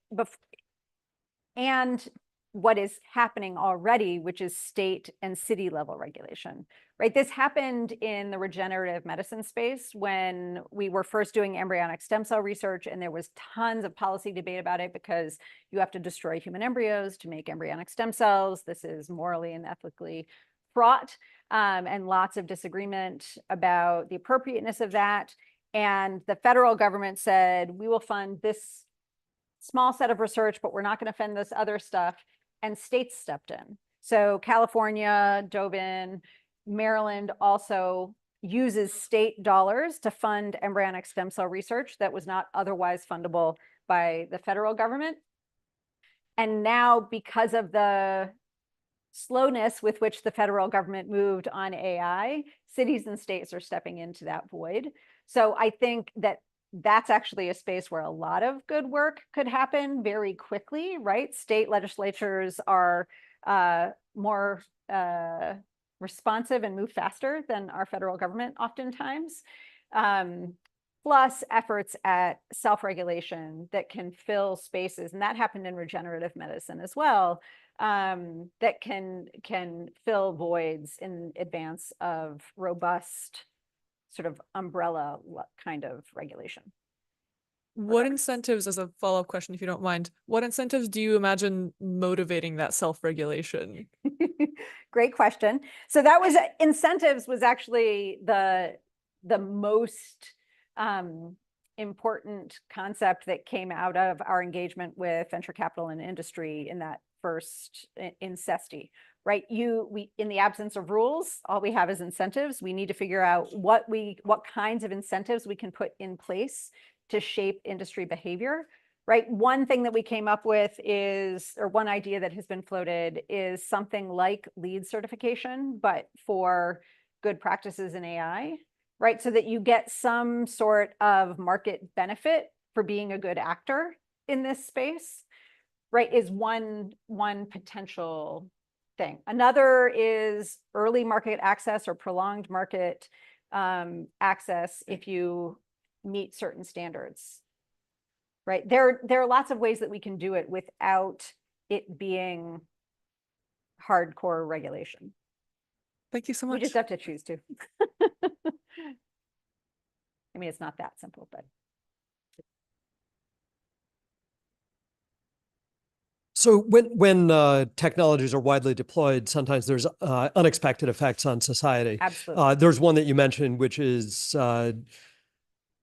And what is happening already, which is state and city level regulation, right? This happened in the regenerative medicine space when we were first doing embryonic stem cell research, and there was tons of policy debate about it because you have to destroy human embryos to make embryonic stem cells. This is morally and ethically fraught, and lots of disagreement about the appropriateness of that. And the federal government said, we will fund this small set of research, but we're not going to fund this other stuff. And states stepped in. So California dove in. Maryland also uses state dollars to fund embryonic stem cell research that was not otherwise fundable by the federal government. And now, because of the slowness with which the federal government moved on AI, cities and states are stepping into that void. So I think that that's actually a space where a lot of good work could happen very quickly, right? State legislatures are more responsive and move faster than our federal government oftentimes. Plus efforts at self-regulation that can fill spaces, and that happened in regenerative medicine as well, that can fill voids in advance of robust sort of umbrella kind of regulation. What incentives, as a follow-up question, if you don't mind, what incentives do you imagine motivating that self-regulation? Great question. So that was incentives was actually the most important concept that came out of our engagement with venture capital and industry in that first incesti, right? We in the absence of rules, all we have is incentives. We need to figure out what kinds of incentives we can put in place to shape industry behavior, right? One thing that we came up with is, or one idea that has been floated is something like LEED certification, but for good practices in AI, right? So that you get some sort of market benefit for being a good actor in this space, right? Is one potential thing. Another is early market access or prolonged market access if you meet certain standards, right? There are lots of ways that we can do it without it being hardcore regulation. Thank you so much. We just have to choose to. I mean, it's not that simple, but. So when technologies are widely deployed, sometimes there's unexpected effects on society. Absolutely. There's one that you mentioned, which is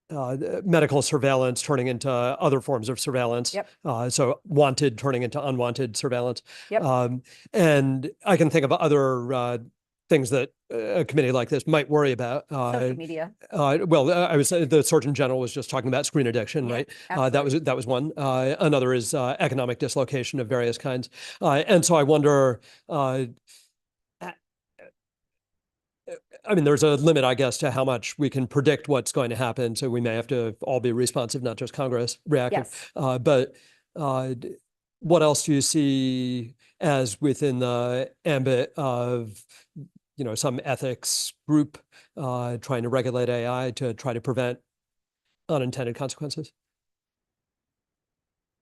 medical surveillance turning into other forms of surveillance. Yep. So wanted turning into unwanted surveillance. Yep. And I can think of other things that a committee like this might worry about. Social media. Well, I was the Surgeon General was just talking about screen addiction, right? That was one. Another is economic dislocation of various kinds. And so I wonder, I mean, there's a limit, I guess, to how much we can predict what's going to happen. So we may have to all be responsive, not just Congress reacting. Yes. But what else do you see as within the ambit of, some ethics group trying to regulate AI to try to prevent unintended consequences?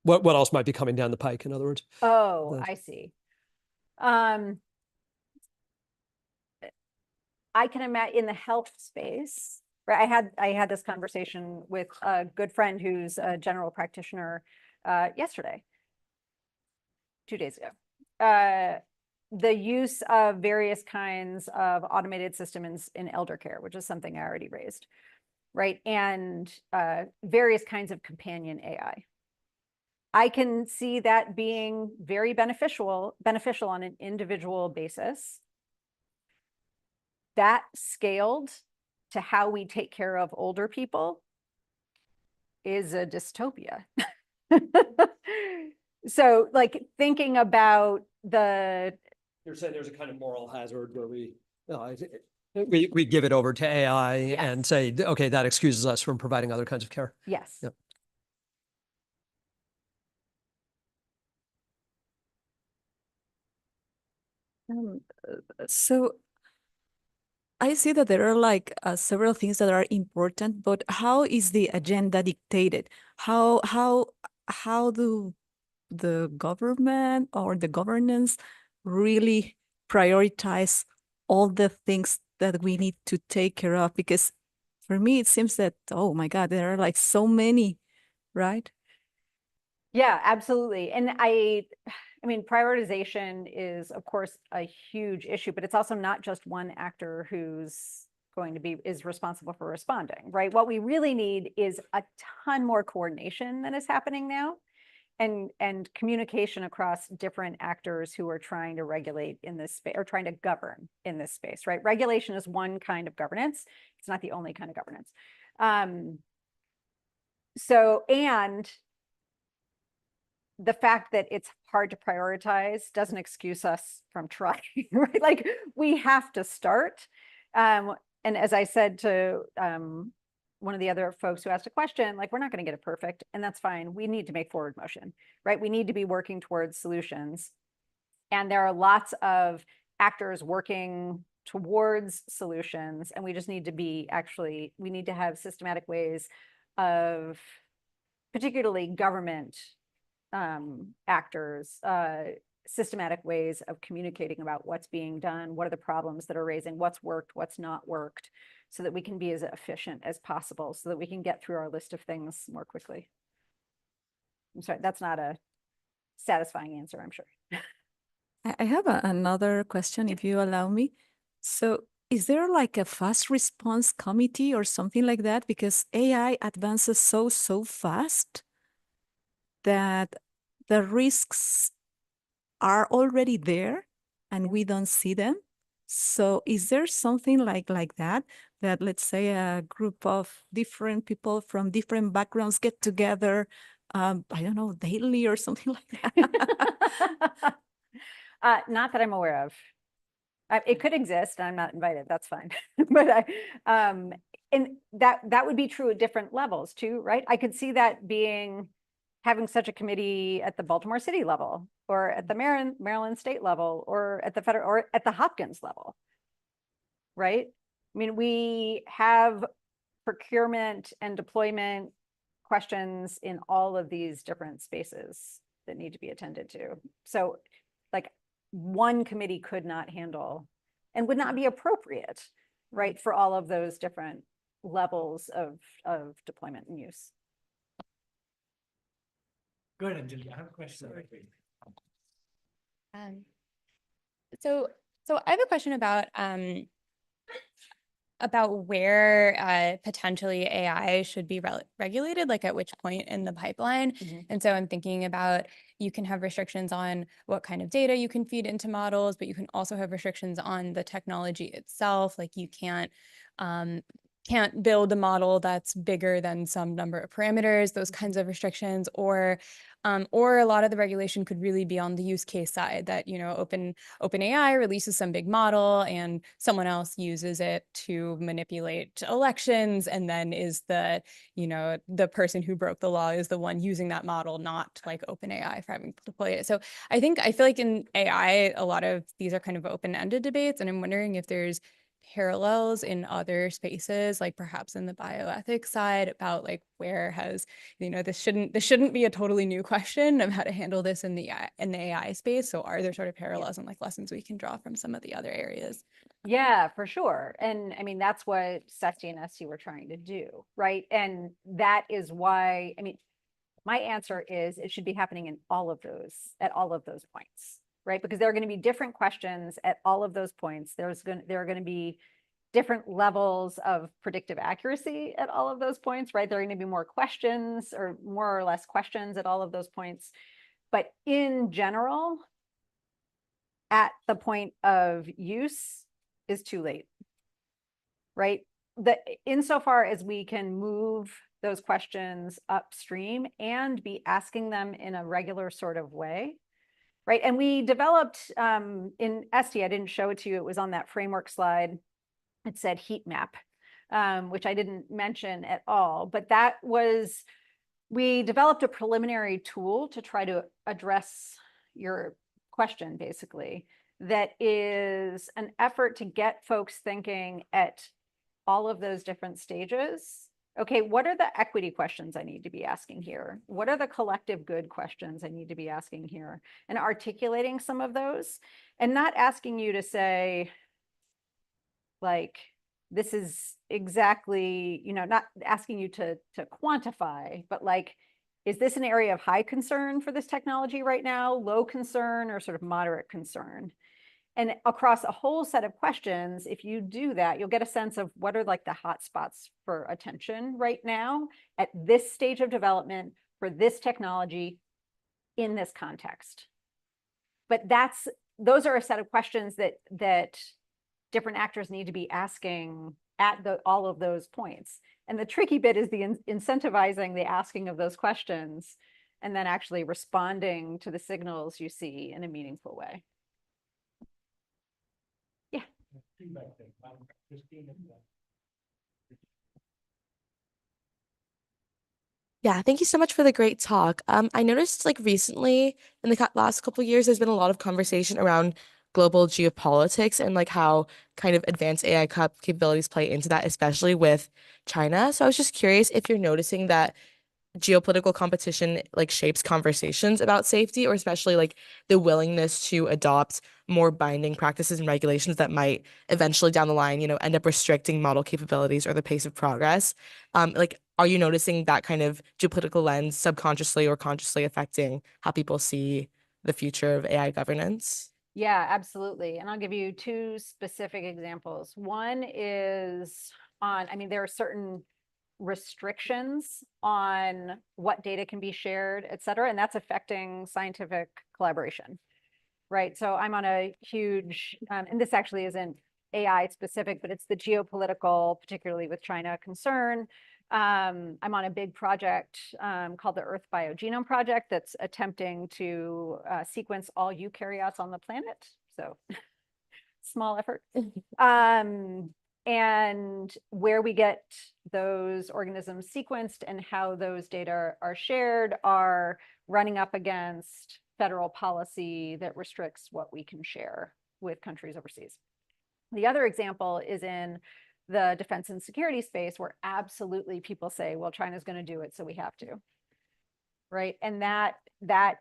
What else might be coming down the pike, in other words? Oh, I see. I can imagine in the health space, Right, I had this conversation with a good friend who's a general practitioner yesterday, 2 days ago. The use of various kinds of automated systems in elder care, which is something I already raised, right? And various kinds of companion AI. I can see that being very beneficial on an individual basis. That scaled to how we take care of older people is a dystopia. So like thinking about You're saying there's a kind of moral hazard where we give it over to AI and say, okay, that excuses us from providing other kinds of care. Yes. Yep. So I see that there are like several things that are important, but how is the agenda dictated? How do the government or the governance really prioritize all the things that we need to take care of? Because for me, it seems that, oh my God, there are like so many, right? Yeah, absolutely. And I mean, prioritization is, of course, a huge issue, but it's also not just one actor who's is responsible for responding, right? What we really need is a ton more coordination than is happening now, and communication across different actors who are trying to regulate in this space or trying to govern in this space, right? Regulation is one kind of governance. It's not the only kind of governance. And the fact that it's hard to prioritize doesn't excuse us from trying, right? Like we have to start. And as I said to one of the other folks who asked a question, like we're not going to get it perfect, and that's fine. We need to make forward motion, right? We need to be working towards solutions. And there are lots of actors working towards solutions, and we just need to we need to have systematic ways of, particularly government actors, systematic ways of communicating about what's being done, what are the problems that are raising, what's worked, what's not worked, so that we can be as efficient as possible, so that we can get through our list of things more quickly. I'm sorry, that's not a satisfying answer, I'm sure. I have another question, if you allow me. So is there like a fast response committee or something like that? Because AI advances so fast that the risks are already there and we don't see them. So is there something like that, let's say a group of different people from different backgrounds get together, I don't know, daily or something like that? Not that I'm aware of. It could exist, and I'm not invited. That's fine. But and that would be true at different levels too, right? I could see that having such a committee at the Baltimore City level, or at the Maryland State level, or at the federal, or at the Hopkins level, right? I mean, we have procurement and deployment questions in all of these different spaces that need to be attended to. So like one committee could not handle and would not be appropriate, right, for all of those different levels of deployment and use. Go ahead, Anjali. I have a question. So I have a question about where potentially AI should be regulated, like at which point in the pipeline. And so I'm thinking about, you can have restrictions on what kind of data you can feed into models, but you can also have restrictions on the technology itself. Like you can't build a model that's bigger than some number of parameters, those kinds of restrictions, or a lot of the regulation could really be on the use case side, that, you know, OpenAI releases some big model and someone else uses it to manipulate elections, and then is the person who broke the law is the one using that model, not like OpenAI for having deployed it. So I feel like in AI, a lot of these are kind of open-ended debates, and I'm wondering if there's parallels in other spaces, like perhaps in the bioethics side, about like where has, you know, this shouldn't be a totally new question of how to handle this in the AI space. So are there sort of parallels and like lessons we can draw from some of the other areas? Yeah, for sure. And I mean, that's what SESTI and ST were trying to do, right? And that is why, I mean, my answer is it should be happening in all of those, at all of those points, right? Because there are going to be different questions at all of those points. There are going to be different levels of predictive accuracy at all of those points, right? There are going to be more questions or more or less questions at all of those points. But in general, at the point of use is too late, right? Insofar as we can move those questions upstream and be asking them in a regular sort of way, right? And we developed in ST, I didn't show it to you, it was on that framework slide. It said heat map, which I didn't mention at all, but that was, we developed a preliminary tool to try to address your question, basically, that is an effort to get folks thinking at all of those different stages. Okay, what are the equity questions I need to be asking here? What are the collective good questions I need to be asking here? And articulating some of those, and not asking you to say, like, this is exactly, you know, not asking you to quantify, but like, is this an area of high concern for this technology right now, low concern, or sort of moderate concern? And across a whole set of questions, if you do that, you'll get a sense of what are like the hot spots for attention right now at this stage of development for this technology in this context. But those are a set of questions that different actors need to be asking at all of those points. And the tricky bit is the incentivizing the asking of those questions and then actually responding to the signals you see in a meaningful way. Yeah. Yeah, thank you so much for the great talk. I noticed like recently in the last couple of years, there's been a lot of conversation around global geopolitics and like how kind of advanced AI capabilities play into that, especially with China. So I was just curious if you're noticing that geopolitical competition like shapes conversations about safety, or especially like the willingness to adopt more binding practices and regulations that might eventually down the line, you know, end up restricting model capabilities or the pace of progress. Like, are you noticing that kind of geopolitical lens subconsciously or consciously affecting how people see the future of AI governance? Yeah, absolutely. And I'll give you two specific examples. One is on, I mean, there are certain restrictions on what data can be shared, et cetera, and that's affecting scientific collaboration, right? So I'm on a huge, and this actually isn't AI specific, but it's the geopolitical, particularly with China, concern. I'm on a big project called the Earth Biogenome Project that's attempting to sequence all eukaryotes on the planet. So small effort. And where we get those organisms sequenced and how those data are shared are running up against federal policy that restricts what we can share with countries overseas. The other example is in the defense and security space, where absolutely people say, well, China's going to do it, so we have to, right? And that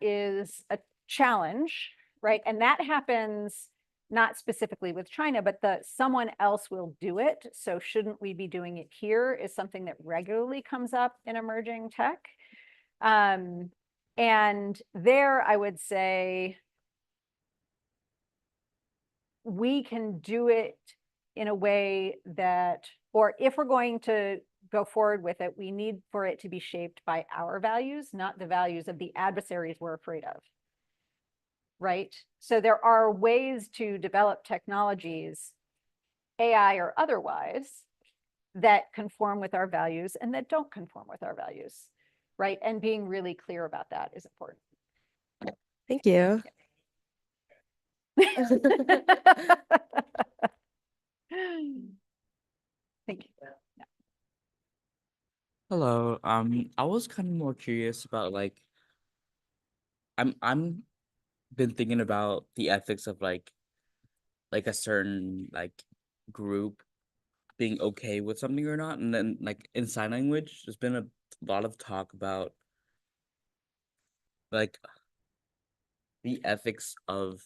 is a challenge, right? And that happens not specifically with China, but someone else will do it. So shouldn't we be doing it here is something that regularly comes up in emerging tech. And there I would say we can do it in a way that, or if we're going to go forward with it, we need for it to be shaped by our values, not the values of the adversaries we're afraid of. Right? So there are ways to develop technologies, AI or otherwise, that conform with our values and that don't conform with our values, right? And being really clear about that is important. Thank you. Thank you. Yeah. Hello. I was kind of more curious about like I'm been thinking about the ethics of like a certain like group being okay with something or not. And then like in sign language, there's been a lot of talk about like the ethics of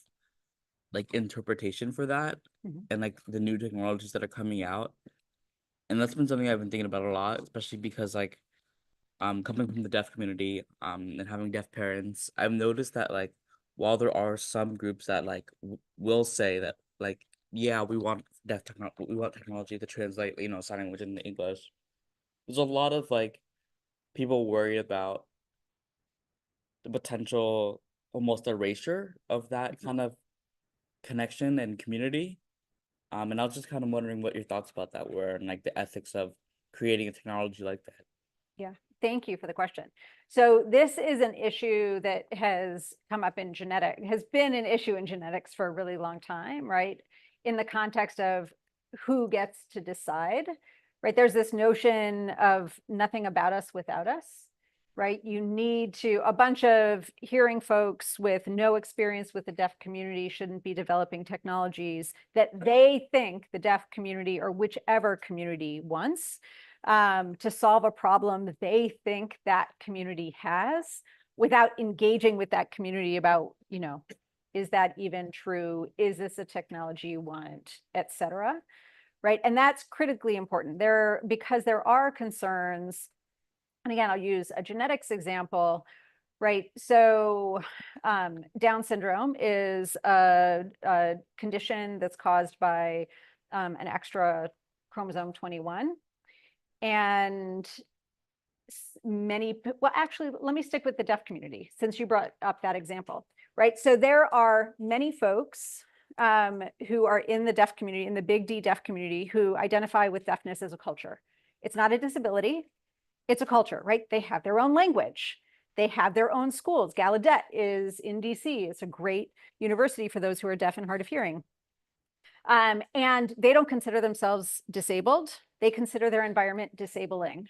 like interpretation for that and like the new technologies that are coming out. And that's been something I've been thinking about a lot, especially because like coming from the deaf community and having deaf parents, I've noticed that like while there are some groups that like will say that like yeah, we want technology to translate, you know, sign language into English. There's a lot of like people worried about the potential almost erasure of that kind of connection and community. And I was just kind of wondering what your thoughts about that were and like the ethics of creating a technology like that. Yeah, thank you for the question. So this is an issue that has come up in has been an issue in genetics for a really long time, right? In the context of who gets to decide, right? There's this notion of nothing about us without us, right? You need to, a bunch of hearing folks with no experience with the deaf community shouldn't be developing technologies that they think the deaf community or whichever community wants to solve a problem that they think that community has without engaging with that community about, you know, is that even true? Is this a technology you want, et cetera, right? And that's critically important because there are concerns. And again, I'll use a genetics example, right? So Down syndrome is a condition that's caused by an extra chromosome 21. And well, actually, let me stick with the deaf community since you brought up that example, right? So there are many folks who are in the deaf community, in the big D deaf community, who identify with deafness as a culture. It's not a disability, it's a culture, right? They have their own language. They have their own schools. Gallaudet is in DC. It's a great university for those who are deaf and hard of hearing. And they don't consider themselves disabled. They consider their environment disabling,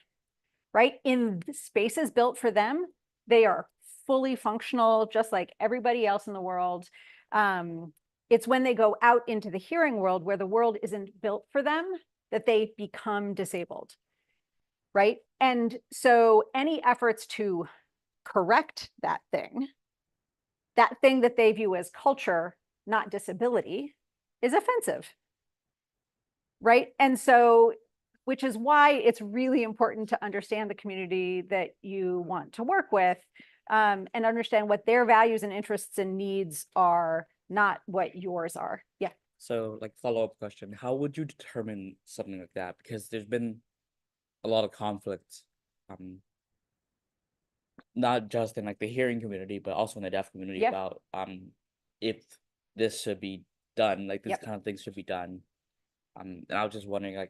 right? In spaces built for them, they are fully functional, just like everybody else in the world. It's when they go out into the hearing world where the world isn't built for them that they become disabled, right? And so any efforts to correct that thing that they view as culture, not disability, is offensive, right? And so, which is why it's really important to understand the community that you want to work with and understand what their values and interests and needs are, not what yours are. Yeah. So like follow-up question, how would you determine something like that? Because there's been a lot of conflict, not just in like the hearing community, but also in the deaf community about if this should be done, like this kind of thing should be done. And I was just wondering,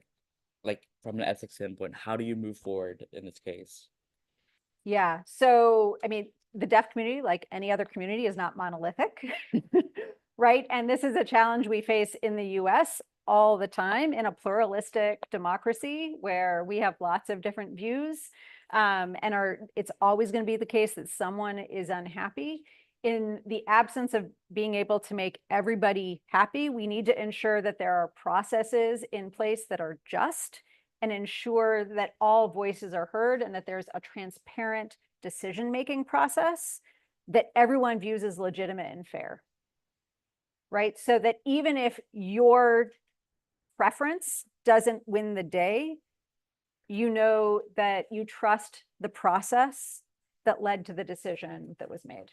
like from an ethics standpoint, how do you move forward in this case? Yeah, so I mean, the deaf community, like any other community, is not monolithic, right? And this is a challenge we face in the US all the time in a pluralistic democracy where we have lots of different views. And it's always going to be the case that someone is unhappy. In the absence of being able to make everybody happy, we need to ensure that there are processes in place that are just and ensure that all voices are heard and that there's a transparent decision-making process that everyone views as legitimate and fair, right? So that even if your preference doesn't win the day, you know that you trust the process that led to the decision that was made.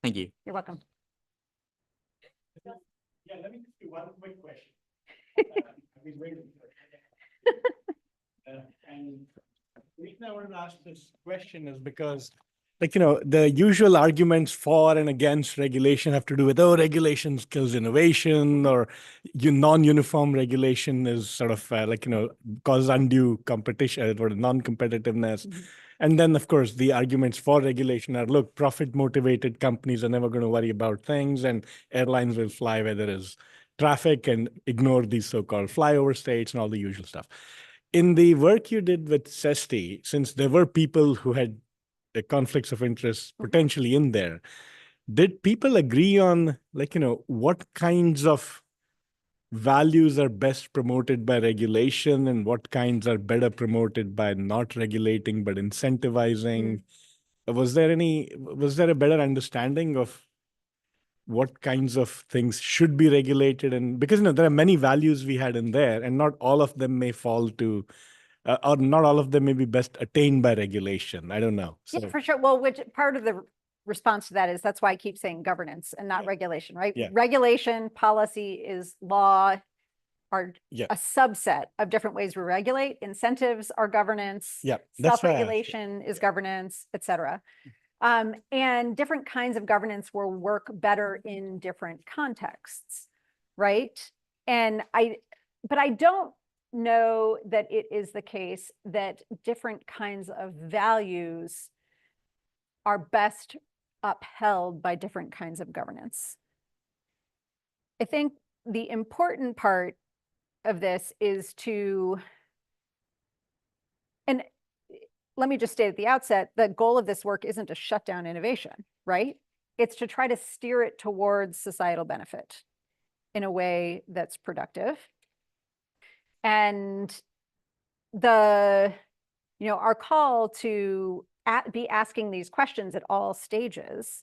Thank you. You're welcome. Yeah, let me ask you one quick question. I've been waiting for it. And the reason I wanted to ask this question is because, like, you know, the usual arguments for and against regulation have to do with, oh, regulation kills innovation, or non-uniform regulation is sort of like, you know, causes undue competition or non-competitiveness. And then, of course, the arguments for regulation are, look, profit-motivated companies are never going to worry about things, and airlines will fly where there is traffic and ignore these so-called flyover states and all the usual stuff. In the work you did with CESTI, since there were people who had the conflicts of interest potentially in there, did people agree on, like, you know, what kinds of values are best promoted by regulation and what kinds are better promoted by not regulating but incentivizing? Was there a better understanding of what kinds of things should be regulated, and because there are many values we had in there, and not all of them may fall to, or not all of them may be best attained by regulation. I don't know. So, yeah, for sure. Well, which part of the response to that is that's why I keep saying governance and not regulation, right? Yeah. Regulation, policy is law, are yeah, a subset of different ways we regulate. Incentives are governance. yeah, that's why I asked. Self-regulation is governance, et cetera. And different kinds of governance will work better in different contexts, right? But I don't know that it is the case that different kinds of values are best upheld by different kinds of governance. I think the important part of this is to, and let me just state at the outset, the goal of this work isn't to shut down innovation, right? It's to try to steer it towards societal benefit in a way that's productive. And our call to be asking these questions at all stages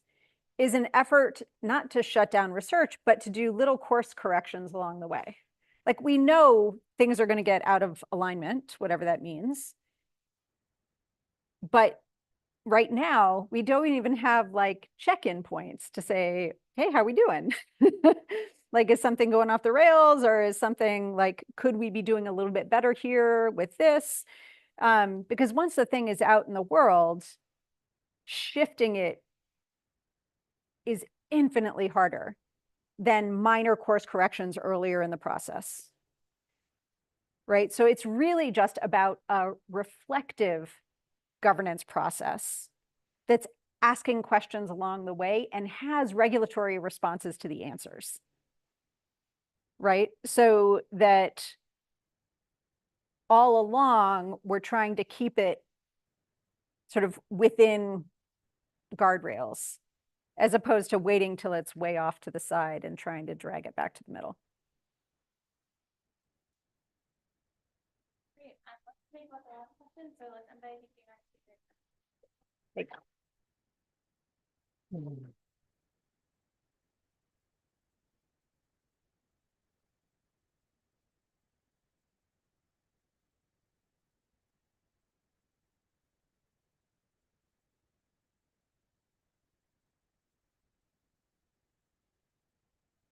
is an effort not to shut down research, but to do little course corrections along the way. Like, we know things are going to get out of alignment, whatever that means. But right now, we don't even have like check-in points to say, hey, how are we doing? Like, is something going off the rails, or is something like, could we be doing a little bit better here with this? Because once the thing is out in the world, shifting it is infinitely harder than minor course corrections earlier in the process, right? So it's really just about a reflective governance process that's asking questions along the way and has regulatory responses to the answers, right? So that all along, we're trying to keep it sort of within guardrails, as opposed to waiting till it's way off to the side and trying to drag it back to the middle. Great. Let's take a question. So let's invite you. Take